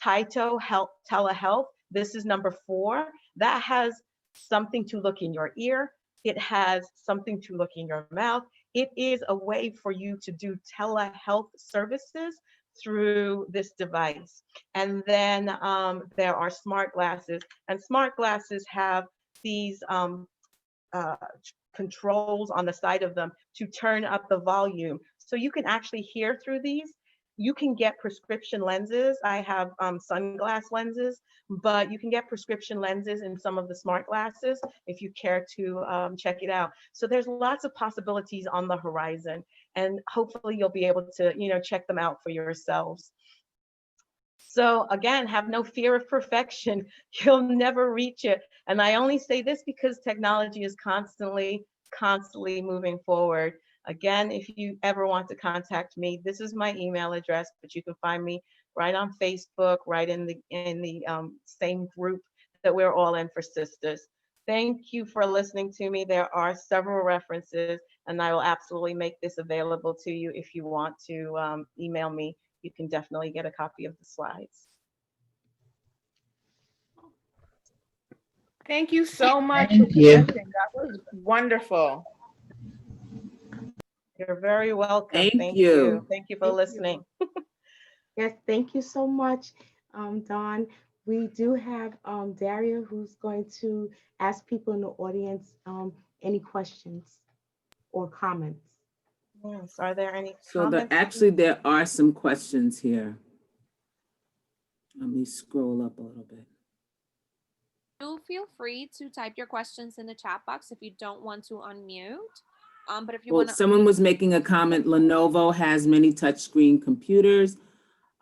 Speaker 3: Telehealth, this is number 4. That has something to look in your ear. It has something to look in your mouth. It is a way for you to do telehealth services through this device. And then there are smart glasses, and smart glasses have these controls on the side of them to turn up the volume. So you can actually hear through these. You can get prescription lenses. I have sunglass lenses, but you can get prescription lenses in some of the smart glasses if you care to check it out. So there's lots of possibilities on the horizon, and hopefully you'll be able to, check them out for yourselves. So again, have no fear of perfection. You'll never reach it. And I only say this because technology is constantly moving forward. Again, if you ever want to contact me, this is my email address, but you can find me right on Facebook, right in the same group that we're all in for sisters. Thank you for listening to me. There are several references, and I will absolutely make this available to you. If you want to email me, you can definitely get a copy of the slides.
Speaker 4: Thank you so much
Speaker 1: Thank
Speaker 4: for
Speaker 1: you.
Speaker 4: presenting. That was wonderful.
Speaker 3: You're very welcome.
Speaker 9: Thank you.
Speaker 3: Thank you for listening.
Speaker 2: Yes, thank you so much, Dawn. We do have Daria, who's going to ask people in the audience any questions or comments.
Speaker 3: Yes, are there any
Speaker 9: So
Speaker 3: comments?
Speaker 9: there are some questions here. Let me scroll up a little bit.
Speaker 10: Do feel free to type your questions in the chat box if you don't want to unmute. But if you want to,
Speaker 9: someone was making a comment. Lenovo has many touchscreen computers.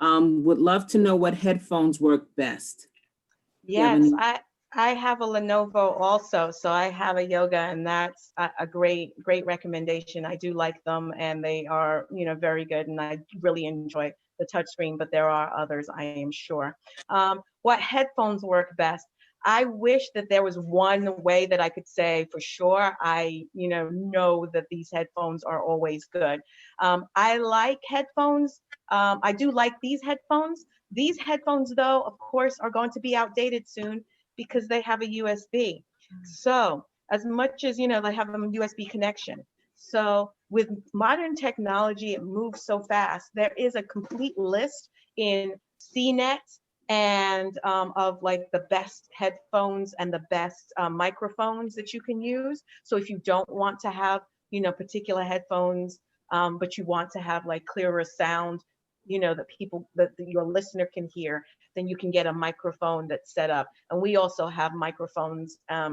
Speaker 9: Would love to know what headphones work best. You have
Speaker 3: Yes,
Speaker 9: any-
Speaker 3: I have a Lenovo also, so I have a Yoga, and that's a great recommendation. I do like them, and they are, very good, and I really enjoy the touchscreen, but there are others, I am sure. What headphones work best? I wish that there was one way that I could say for sure, I, know that these headphones are always good. I like headphones. I do like these headphones. These headphones, though, of course, are going to be outdated soon because they have a USB. So as much as, they have a USB connection. So with modern technology, it moves so fast. There is a complete list in CNET and of like the best headphones and the best microphones that you can use. So if you don't want to have, particular headphones, but you want to have like clearer sound, that your listener can hear, then you can get a microphone that's set up. And we also have microphones, at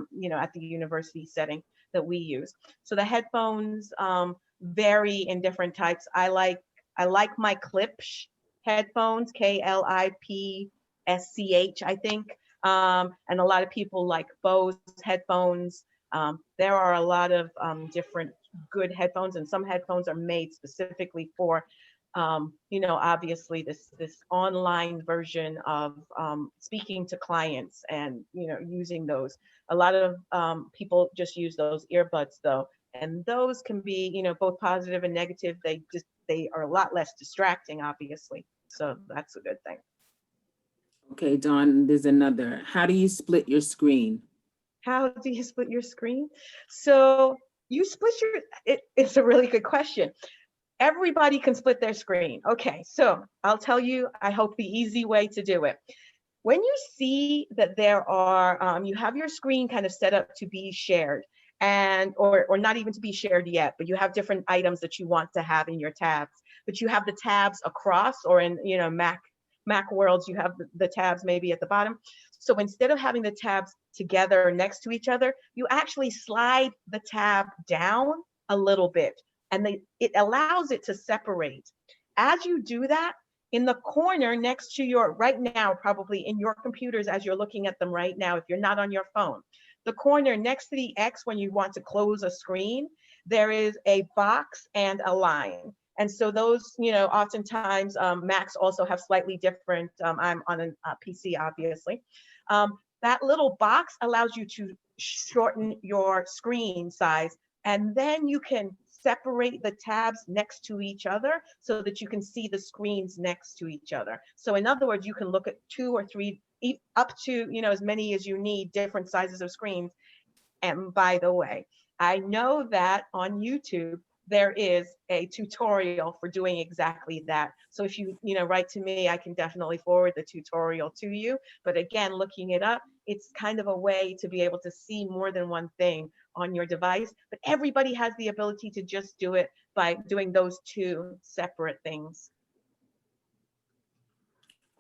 Speaker 3: the university setting that we use. So the headphones vary in different types. I like my Klipsch headphones, Klipsch, I think. And a lot of people like Bose headphones. There are a lot of different good headphones, and some headphones are made specifically for obviously this online version of speaking to clients and, using those. A lot of people just use those earbuds though, and those can be, both positive and negative. They are a lot less distracting, obviously. So that's a good thing.
Speaker 9: Okay, Dawn, there's another. How do you split your screen?
Speaker 3: How do you split your screen? So you split it's a really good question. Everybody can split their screen. Okay, so I'll tell you, I hope the easy way to do it. When you see that there are, you have your screen kind of set up to be shared, and or not even to be shared yet, but you have different items that you want to have in your tabs, but you have the tabs across, or in Mac worlds, you have the tabs maybe at the bottom. So instead of having the tabs together next to each other, you actually slide the tab down a little bit, and it allows it to separate. As you do that, in the corner next to right now, probably in your computers as you're looking at them right now, if you're not on your phone, the corner next to the X when you want to close a screen, there is a box and a line. And so those, oftentimes Macs also have slightly different, I'm on a PC, obviously. That little box allows you to shorten your screen size, and then you can separate the tabs next to each other so that you can see the screens next to each other. So in other words, you can look at 2 or 3, up to, as many as you need, different sizes of screens. And by the way, I know that on YouTube, there is a tutorial for doing exactly that. So if you, write to me, I can definitely forward the tutorial to you. But again, looking it up, it's kind of a way to be able to see more than one thing on your device. But everybody has the ability to just do it by doing those 2 separate things.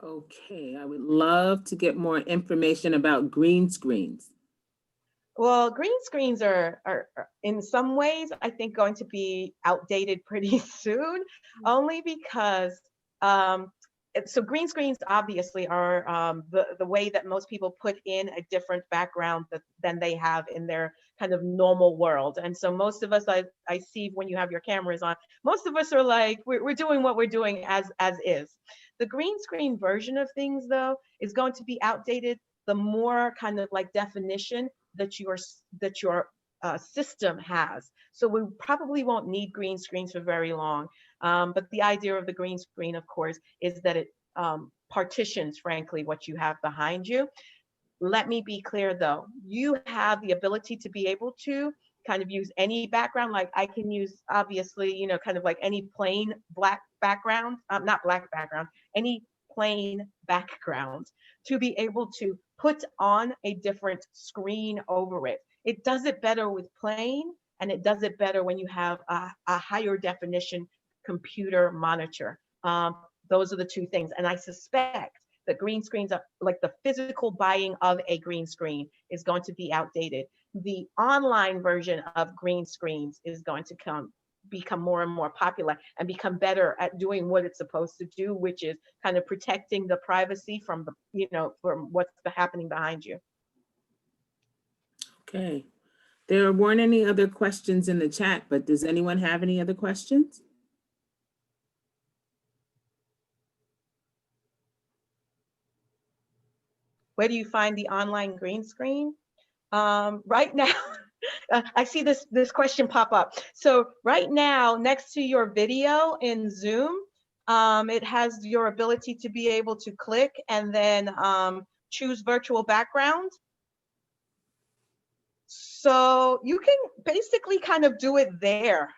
Speaker 9: Okay, I would love to get more information about green screens.
Speaker 3: Well, green screens are in some ways, I think, going to be outdated pretty soon, only because, so green screens obviously are the way that most people put in a different background than they have in their kind of normal world. And so most of us, I see when you have your cameras on, most of us are like, we're doing what we're doing as is. The green screen version of things, though, is going to be outdated the more kind of like definition that your system has. So we probably won't need green screens for very long. But the idea of the green screen, of course, is that it partitions, frankly, what you have behind you. Let me be clear, though. You have the ability to be able to kind of use any background. Like I can use, obviously, kind of like any plain black background, not black background, any plain background to be able to put on a different screen over it. It does it better with plain, and it does it better when you have a higher definition computer monitor. Those are the 2 things. And I suspect that green screens are like the physical buying of a green screen is going to be outdated. The online version of green screens is going to become more and more popular and become better at doing what it's supposed to do, which is kind of protecting the privacy from the, you know, from what's happening behind you.
Speaker 9: Okay. There weren't any other questions in the chat, but does anyone have any other questions?
Speaker 3: Where do you find the online green screen? Right now, I see this question pop up. So right now, next to your video in Zoom, it has your ability to be able to click and then choose virtual background. So you can basically kind of do it there.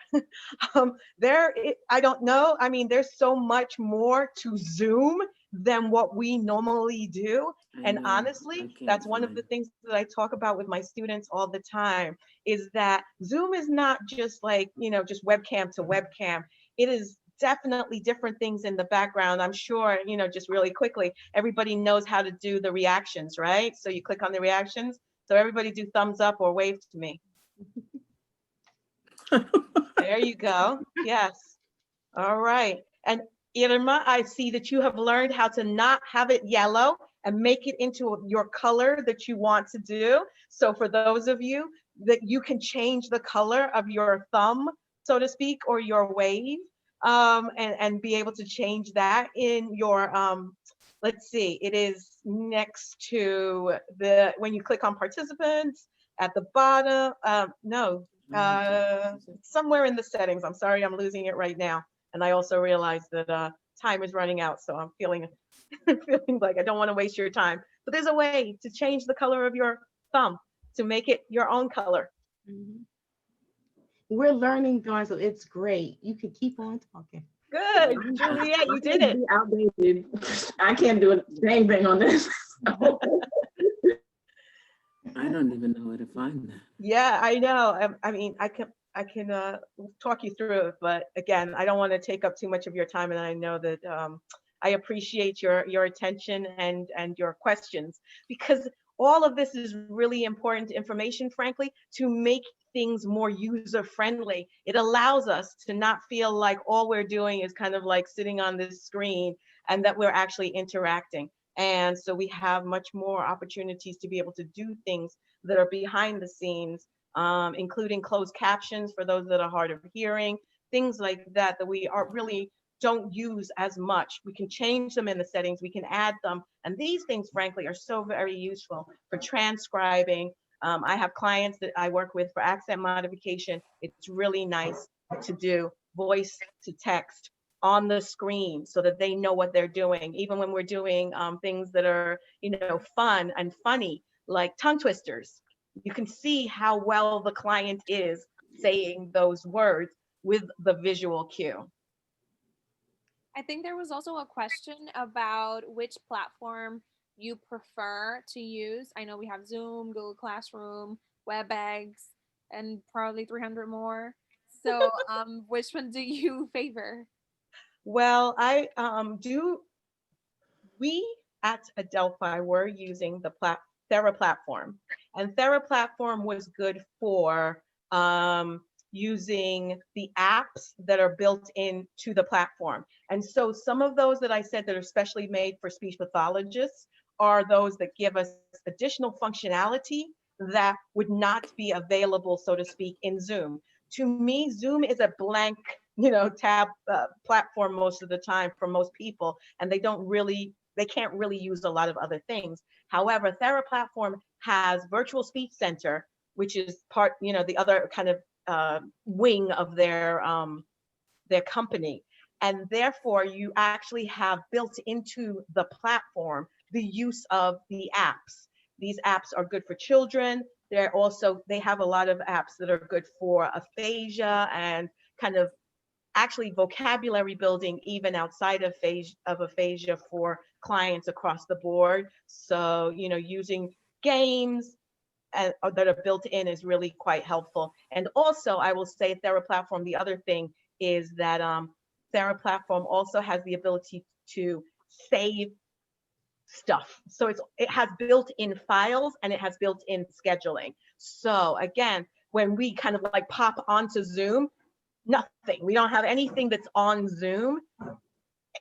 Speaker 3: I don't know. I mean, there's so much more to Zoom than what we normally do. And honestly, that's one of the things that I talk about with my students all the time, is that Zoom is not just like, you know, just webcam to webcam. It is definitely different things in the background. I'm sure, you know, just really quickly, everybody knows how to do the reactions, right? So you click on the reactions. So everybody do thumbs up or wave to me. There you go. Yes. All right. And Irma, I see that you have learned how to not have it yellow and make it into your color that you want to do. So for those of you that you can change the color of your thumb, so to speak, or your wave, and be able to change that in your, let's see, it is next to the, when you click on participants at the bottom, somewhere in the settings. I'm sorry, I'm losing it right now. And I also realized that time is running out, so I'm feeling like I don't want to waste your time. But there's a way to change the color of your thumb to make it your own color.
Speaker 2: Mm-hmm. We're learning, Dawn, so it's great. You can keep on talking.
Speaker 3: Good, Juliet, you did it.
Speaker 9: Outdated. I can't do a dang thing on this. I don't even know where to find that.
Speaker 3: Yeah, I know. I mean, I can talk you through it, but again, I don't want to take up too much of your time, and I know that I appreciate your attention and your questions, because all of this is really important information, frankly, to make things more user friendly. It allows us to not feel like all we're doing is kind of like sitting on this screen, and that we're actually interacting. And so we have much more opportunities to be able to do things that are behind the scenes, including closed captions for those that are hard of hearing, things like that, that we are really don't use as much. We can change them in the settings, we can add them. And these things, frankly, are so very useful for transcribing. I have clients that I work with for accent modification. It's really nice to do voice to text on the screen so that they know what they're doing. Even when we're doing things that are, you know, fun and funny, like tongue twisters, you can see how well the client is saying those words with the visual cue.
Speaker 10: I think there was also a question about which platform you prefer to use. I know we have Zoom, Google Classroom, WebEx, and probably 300 more. So which one do you favor?
Speaker 3: Well, we at Adelphi were using the Thera platform, and Thera platform was good for using the apps that are built into the platform. And so some of those that I said that are specially made for speech pathologists are those that give us additional functionality that would not be available, so to speak, in Zoom. To me, Zoom is a blank, you know, tab platform most of the time for most people, and they can't really use a lot of other things. However, Thera platform has Virtual Speech Center, which is part, you know, the other kind of wing of their company. And therefore, you actually have built into the platform the use of the apps. These apps are good for children. They have a lot of apps that are good for aphasia and kind of actually vocabulary building even outside of aphasia for clients across the board. So, you know, using games that are built in is really quite helpful. And also, I will say Thera platform, the other thing is that Thera platform also has the ability to save stuff. So it has built-in files and it has built-in scheduling. So again, when we kind of like pop onto Zoom, nothing. We don't have anything that's on Zoom.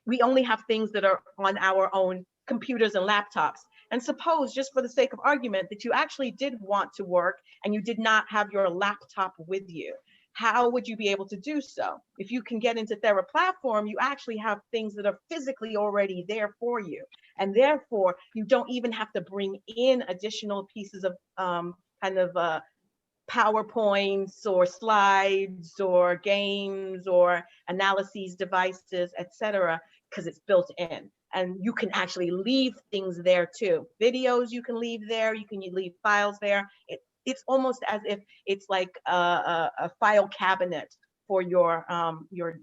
Speaker 3: We only have things that are on our own computers and laptops. And suppose, just for the sake of argument, that you actually did want to work and you did not have your laptop with you. How would you be able to do so? If you can get into Telepractice, you actually have things that are physically already there for you. And therefore, you don't even have to bring in additional pieces of PowerPoints or slides or games or analyses devices, etc., because it's built in. And you can actually leave things there too. Videos you can leave there, you can leave files there. It's almost as if it's like a file cabinet for your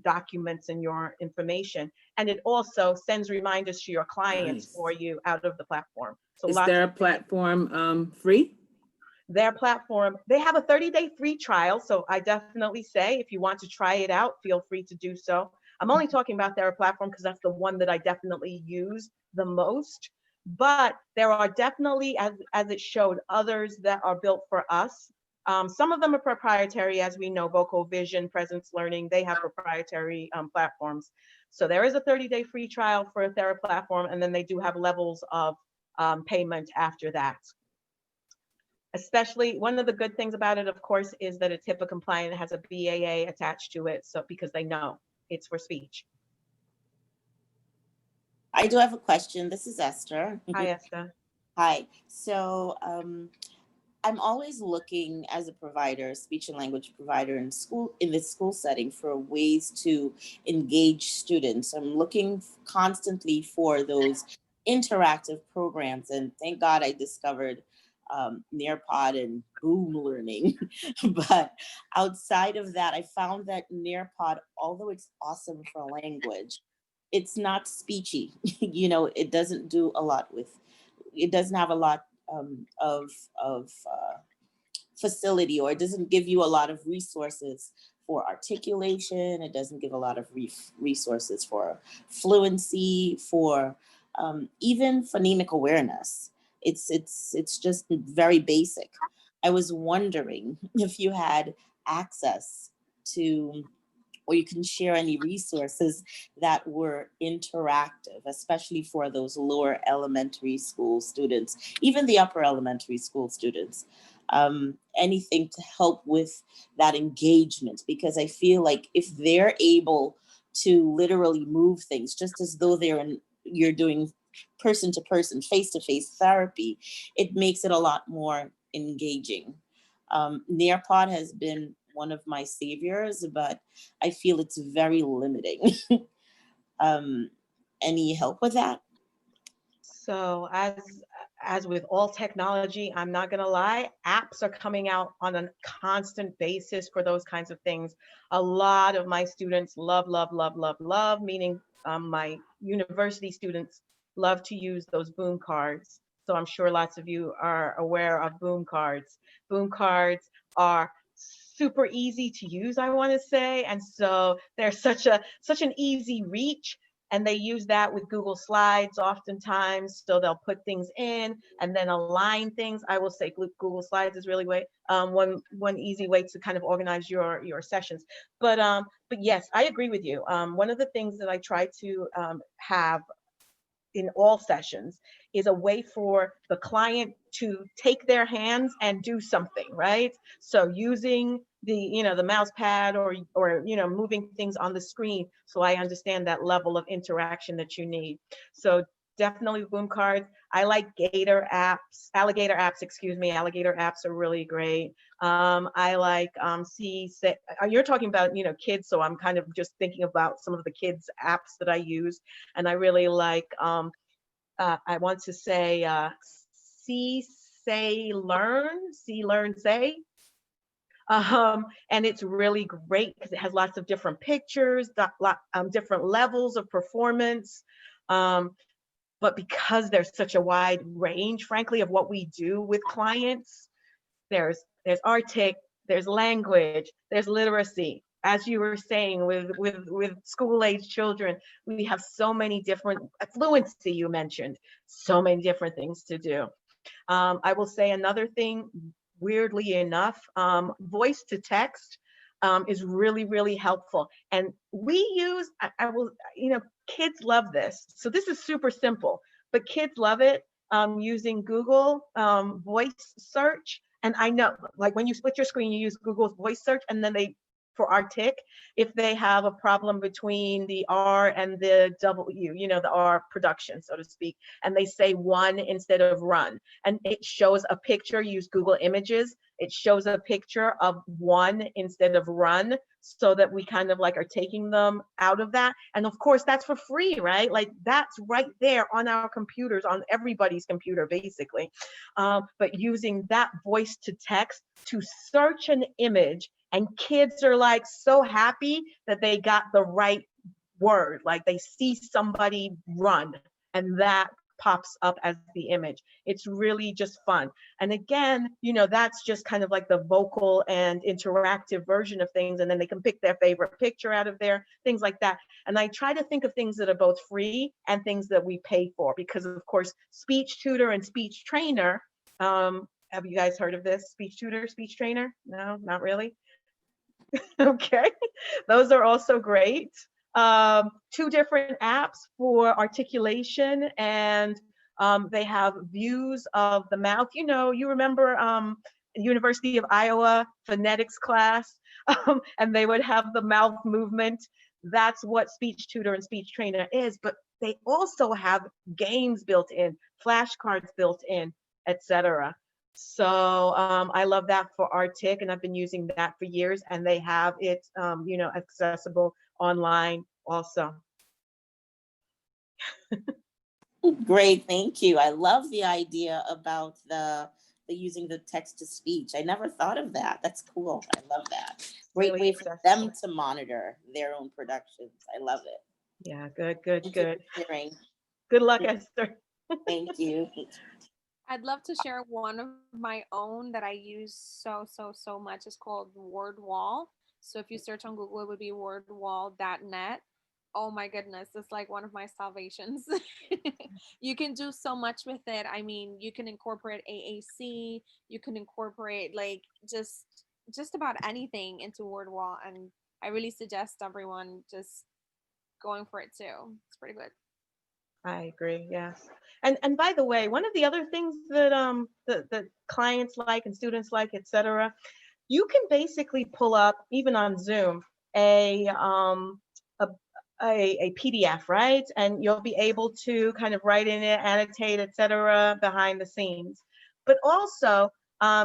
Speaker 3: documents and your information. And it also sends reminders to your clients for you out of the platform. So
Speaker 9: is their platform free?
Speaker 3: Their platform, they have a 30-day free trial. So I definitely say, if you want to try it out, feel free to do so. I'm only talking about their platform because that's the one that I definitely use the most. But there are definitely, as it showed, others that are built for us. Some of them are proprietary, as we know, Vocal Vision, Presence Learning, they have proprietary platforms. So there is a 30-day free trial for a Thera platform, and then they do have levels of payment after that. Especially, one of the good things about it, of course, is that it's HIPAA compliant. It has a BAA attached to it, so because they know it's for speech.
Speaker 11: I do have a question. This is Esther.
Speaker 3: Hi, Esther.
Speaker 11: Hi. So I'm always looking as a provider, speech and language provider in this school setting, for ways to engage students. I'm looking constantly for those interactive programs, and thank God I discovered Nearpod and Boom Learning. But outside of that, I found that Nearpod, although it's awesome for language, it's not speechy. You know, it doesn't do a lot it doesn't have a lot of facility, or it doesn't give you a lot of resources for articulation. It doesn't give a lot of resources for fluency, for even phonemic awareness. It's just very basic. I was wondering if you had access to, or you can share any resources that were interactive, especially for those lower elementary school students, even the upper elementary school students. Anything to help with that engagement, because I feel like if they're able to literally move things, just as though you're doing person-to-person, face-to-face therapy, it makes it a lot more engaging. Nearpod has been one of my saviors, but I feel it's very limiting. Any help with that?
Speaker 3: So as with all technology, I'm not gonna lie, apps are coming out on a constant basis for those kinds of things. A lot of my students love, meaning my university students love to use those Boom cards. So I'm sure lots of you are aware of Boom cards. Boom cards are super easy to use, I want to say, and so they're such an easy reach. And they use that with Google Slides oftentimes. So they'll put things in and then align things. I will say Google Slides is really one easy way to kind of organize your sessions. But yes, I agree with you. One of the things that I try to have in all sessions is a way for the client to take their hands and do something, right? So using the mouse pad or moving things on the screen, so I understand that level of interaction that you need. So definitely Boom cards. I like alligator apps, alligator apps are really great. I like you're talking about kids, so I'm kind of just thinking about some of the kids apps that I use, and I really like I want to say See, Say, Learn, See, Learn, Say. And it's really great because it has lots of different pictures, different levels of performance. But because there's such a wide range, frankly, of what we do with clients, there's artic, there's language, there's literacy. As you were saying, with school-age children, we have so many different, fluency you mentioned, so many different things to do. I will say another thing, weirdly enough, voice to text. is really, really helpful. And we use, I will, kids love this. So this is super simple, but kids love it, using Google voice search. And I know, like when you split your screen, you use Google's voice search, and then for our tick, if they have a problem between the R and the W, the R production, so to speak, and they say one instead of run, and it shows a picture, use Google Images, it shows a picture of one instead of run, so that we kind of like are taking them out of that. And of course, that's for free, right? Like that's right there on our computers, on everybody's computer, basically. But using that voice to text to search an image, and kids are like so happy that they got the right word, like they see somebody run and that pops up as the image. It's really just fun. And again, that's just kind of like the vocal and interactive version of things. And then they can pick their favorite picture out of there, things like that. And I try to think of things that are both free and things that we pay for, because of course, speech tutor and speech trainer, have you guys heard of this? Speech tutor, speech trainer? No, not really. Okay, those are also great. 2 different apps for articulation, and they have views of the mouth. You remember University of Iowa phonetics class, and they would have the mouth movement. That's what speech tutor and speech trainer is, but they also have games built in, flashcards built in, etc. So I love that for our tick, and I've been using that for years, and they have it, accessible online also.
Speaker 11: Great, thank you. I love the idea about the using the text to speech. I never thought of that. That's cool. I love that. Great
Speaker 3: Really
Speaker 11: way for them to monitor their own productions. I love it.
Speaker 3: Yeah, good. Good luck, Esther.
Speaker 11: Thank you.
Speaker 10: I'd love to share one of my own that I use so much. It's called WordWall. So if you search on Google, it would be wordwall.net. Oh my goodness, it's like one of my salvations. You can do so much with it. I mean, you can incorporate AAC, you can incorporate like just about anything into WordWall, and I really suggest everyone just going for it too. It's pretty good.
Speaker 3: I agree. Yes. And by the way, one of the other things that the clients like and students like, etc., you can basically pull up, even on Zoom, a PDF, right? And you'll be able to kind of write in it, annotate, etc., behind the scenes. But also,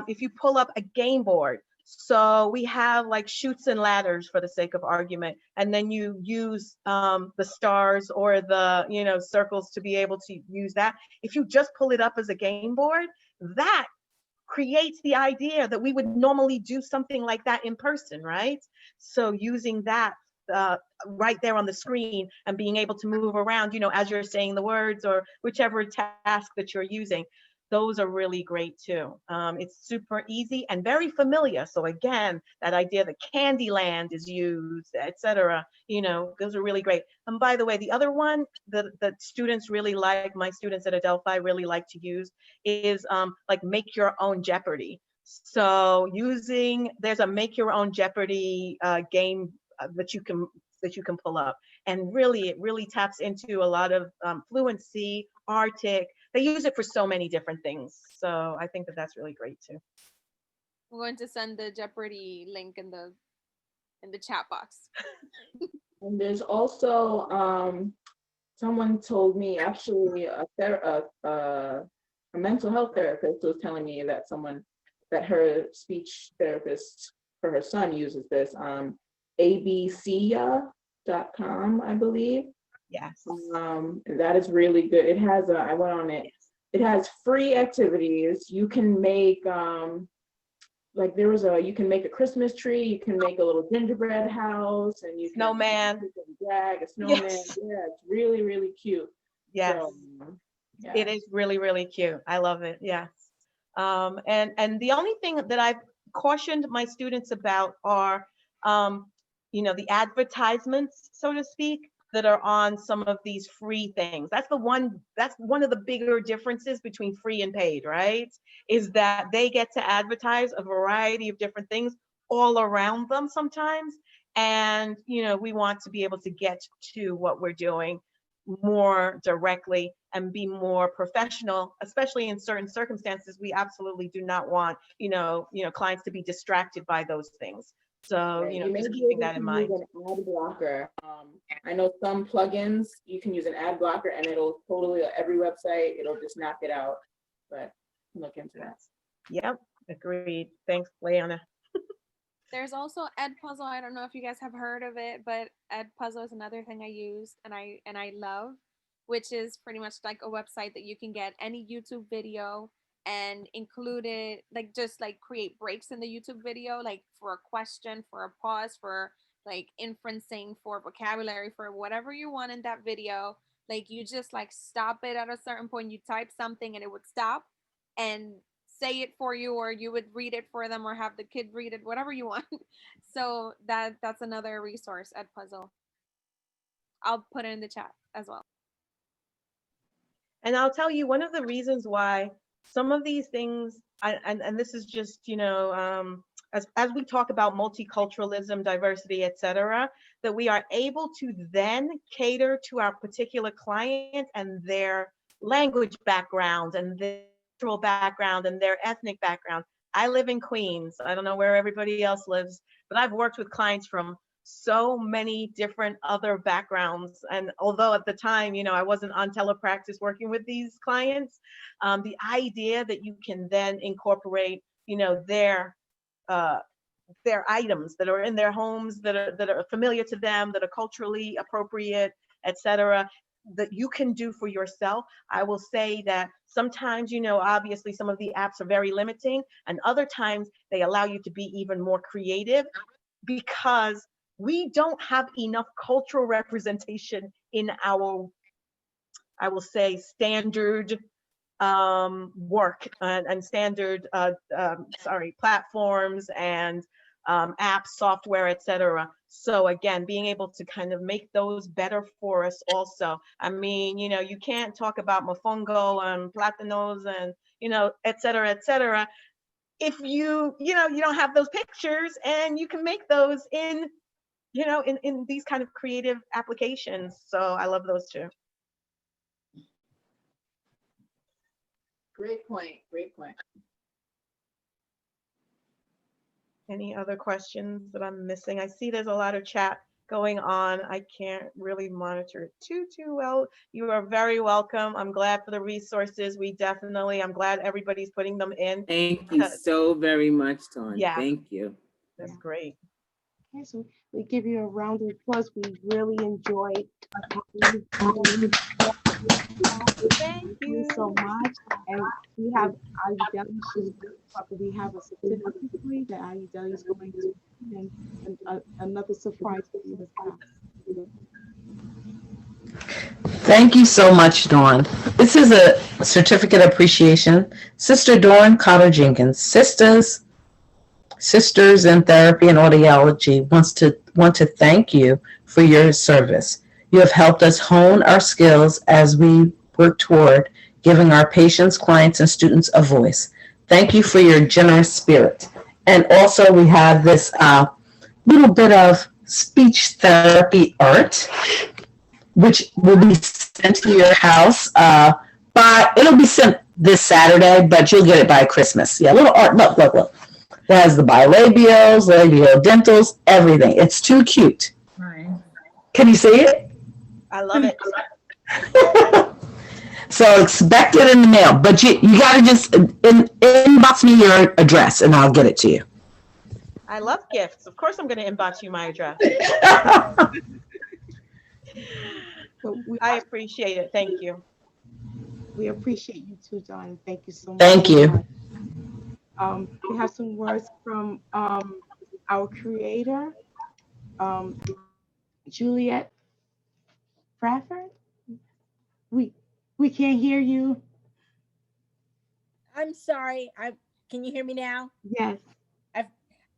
Speaker 3: if you pull up a game board, so we have like chutes and ladders for the sake of argument, and then you use the stars or the circles to be able to use that. If you just pull it up as a game board, that creates the idea that we would normally do something like that in person, right? So using that right there on the screen and being able to move around, as you're saying the words or whichever task that you're using, those are really great too. It's super easy and very familiar. So again, that idea that Candyland is used, etc., those are really great. And by the way, the other one that students really like, my students at Adelphi really like to use, is like Make Your Own Jeopardy. So there's a Make Your Own Jeopardy game that you can pull up, and it really taps into a lot of fluency, artic. They use it for so many different things. So I think that that's really great too.
Speaker 10: I'm going to send the Jeopardy link in the chat box.
Speaker 4: And there's also someone told me, actually a mental health therapist was telling me that her speech therapist for her son uses this, abcia.com, I believe.
Speaker 3: Yes.
Speaker 4: That is really good. It has I went on it. It has free activities. You can make you can make a Christmas tree, you can make a little gingerbread house, and you can
Speaker 3: snowman.
Speaker 4: Drag a snowman.
Speaker 3: Yes.
Speaker 4: Yeah, it's really, really cute.
Speaker 3: Yes.
Speaker 4: So, yeah.
Speaker 3: It is really, really cute. I love it. Yes. And the only thing that I've cautioned my students about are the advertisements, so to speak, that are on some of these free things. That's one of the bigger differences between free and paid, right? Is that they get to advertise a variety of different things all around them sometimes. And, we want to be able to get to what we're doing more directly and be more professional, especially in certain circumstances. We absolutely do not want, clients to be distracted by those things. So,
Speaker 4: Right. You may
Speaker 3: just
Speaker 4: be
Speaker 3: keeping
Speaker 4: able
Speaker 3: that in
Speaker 4: to
Speaker 3: mind.
Speaker 4: use an ad blocker. I know some plugins, you can use an ad blocker and it'll totally, every website, it'll just knock it out. But look into that.
Speaker 3: Yep, agreed. Thanks, Leona.
Speaker 10: There's also Edpuzzle. I don't know if you guys have heard of it, but Edpuzzle is another thing I use and I love, which is pretty much like a website that you can get any YouTube video and include it, like just like create breaks in the YouTube video, like for a question, for a pause, for like inferencing, for vocabulary, for whatever you want in that video. Like you just like stop it at a certain point, you type something and it would stop and say it for you, or you would read it for them, or have the kid read it, whatever you want. So that's another resource, Edpuzzle. I'll put it in the chat as well.
Speaker 3: And I'll tell you, one of the reasons why some of these things, and this is just, as we talk about multiculturalism, diversity, etc., that we are able to then cater to our particular client and their language background and their cultural background and their ethnic background. I live in Queens. I don't know where everybody else lives, but I've worked with clients from so many different other backgrounds. And although at the time, I wasn't on Telepractice working with these clients, the idea that you can then incorporate, their items that are in their homes that are familiar to them, that are culturally appropriate, etc., that you can do for yourself. I will say that sometimes, obviously some of the apps are very limiting, and other times they allow you to be even more creative, because we don't have enough cultural representation in our, I will say, standard work and standard platforms and apps, software, etc. So again, being able to kind of make those better for us also. I mean, you can't talk about mofongo and platanos and, etc. if you don't have those pictures, and you can make those in these kind of creative applications. So I love those too.
Speaker 4: Great point. Great point.
Speaker 3: Any other questions that I'm missing? I see there's a lot of chat going on. I can't really monitor it too well. You are very welcome. I'm glad for the resources. I'm glad everybody's putting them in.
Speaker 9: Thank you so very much, Dawn.
Speaker 3: Yeah.
Speaker 9: Thank you.
Speaker 3: That's great.
Speaker 2: Okay, so we give you a round of applause. We really enjoyed.
Speaker 3: Thank you
Speaker 2: so much. And we have IUW, we have a certificate for you that IUW is going to, and another surprise for you as well.
Speaker 1: Thank you so much, Dawn. This is a certificate appreciation. Sister Dawn Cotter-Jenkins, Sisters in Therapy and Audiology want to thank you for your service. You have helped us hone our skills as we work toward giving our patients, clients, and students a voice. Thank you for your generous spirit. And also we have this little bit of speech therapy art, which will be sent to your house. It'll be sent this Saturday, but you'll get it by Christmas. Yeah, little art. Look. It has the bilabials, labiodentals, everything. It's too cute.
Speaker 4: Right.
Speaker 1: Can you see it?
Speaker 3: I love it.
Speaker 1: So expect it in the mail, but you got to just inbox me your address and I'll get it to you.
Speaker 3: I love gifts. Of course I'm going to inbox you my address. I appreciate it. Thank you.
Speaker 2: We appreciate you too, Dawn. Thank you so much.
Speaker 1: Thank you.
Speaker 2: We have some words from our creator, Juliet Bradford. We can't hear you.
Speaker 12: I'm sorry. Can you hear me now?
Speaker 2: Yes.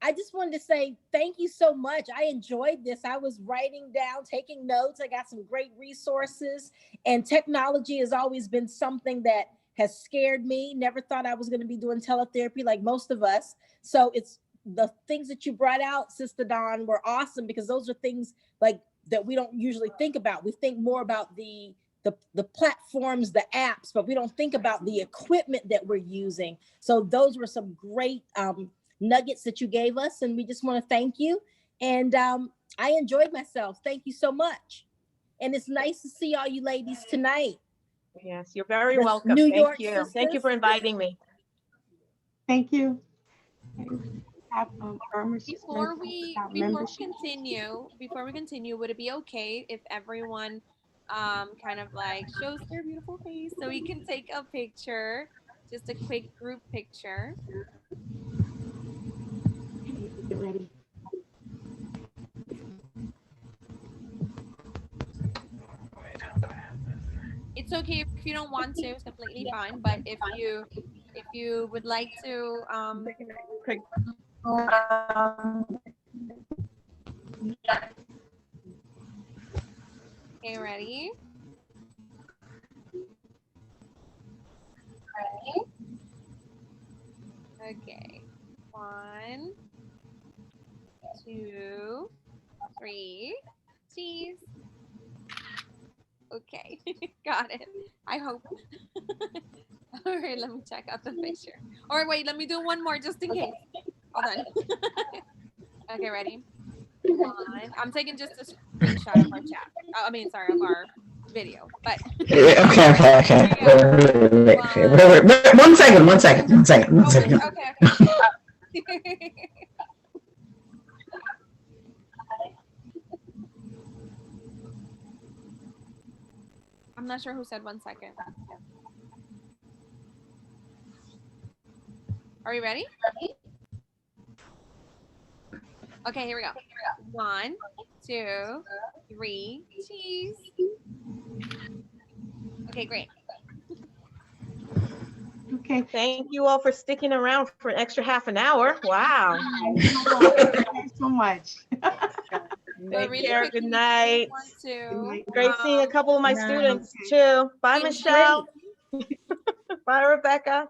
Speaker 12: I just wanted to say thank you so much. I enjoyed this. I was writing down, taking notes. I got some great resources, and technology has always been something that has scared me. Never thought I was going to be doing teletherapy like most of us. So it's the things that you brought out, Sister Dawn, were awesome, because those are things like that we don't usually think about. We think more about the platforms, the apps, but we don't think about the equipment that we're using. So those were some great nuggets that you gave us, and we just want to thank you. And I enjoyed myself. Thank you so much. And it's nice to see all you ladies tonight.
Speaker 3: Yes, you're very
Speaker 12: The
Speaker 3: welcome.
Speaker 12: New
Speaker 3: Thank
Speaker 12: York
Speaker 3: you.
Speaker 12: sisters.
Speaker 3: Thank you for inviting me.
Speaker 2: Thank you. Have, farmers
Speaker 10: Before
Speaker 2: markets
Speaker 10: we
Speaker 2: about membership.
Speaker 10: continue, would it be okay if everyone kind of like shows their beautiful face so we can take a picture, just a quick group picture?
Speaker 2: Get ready.
Speaker 10: It's okay if you don't want to, it's completely fine. But if you would like to, okay, ready? Okay, 1, 2, 3, cheese. Okay, got it. I hope. All right, let me check out the picture. Or wait, let me do one more just in case. Hold on. Okay, ready? 1. I'm taking just a screenshot of our chat. I mean, sorry, of our video. But
Speaker 1: Okay. Wait. 1 second.
Speaker 10: Okay. I'm not sure who said 1 second. Are you ready? Okay, here we go. 1, 2, 3, cheese. Okay, great.
Speaker 2: Okay.
Speaker 3: Thank you all for sticking around for an extra half an hour. Wow.
Speaker 2: Thanks so much.
Speaker 3: Take
Speaker 10: Really
Speaker 3: care.
Speaker 10: quickly,
Speaker 3: Good night.
Speaker 10: To,
Speaker 3: Great seeing a couple of my students too. Bye,
Speaker 12: It was
Speaker 3: Michelle. Bye, Rebecca.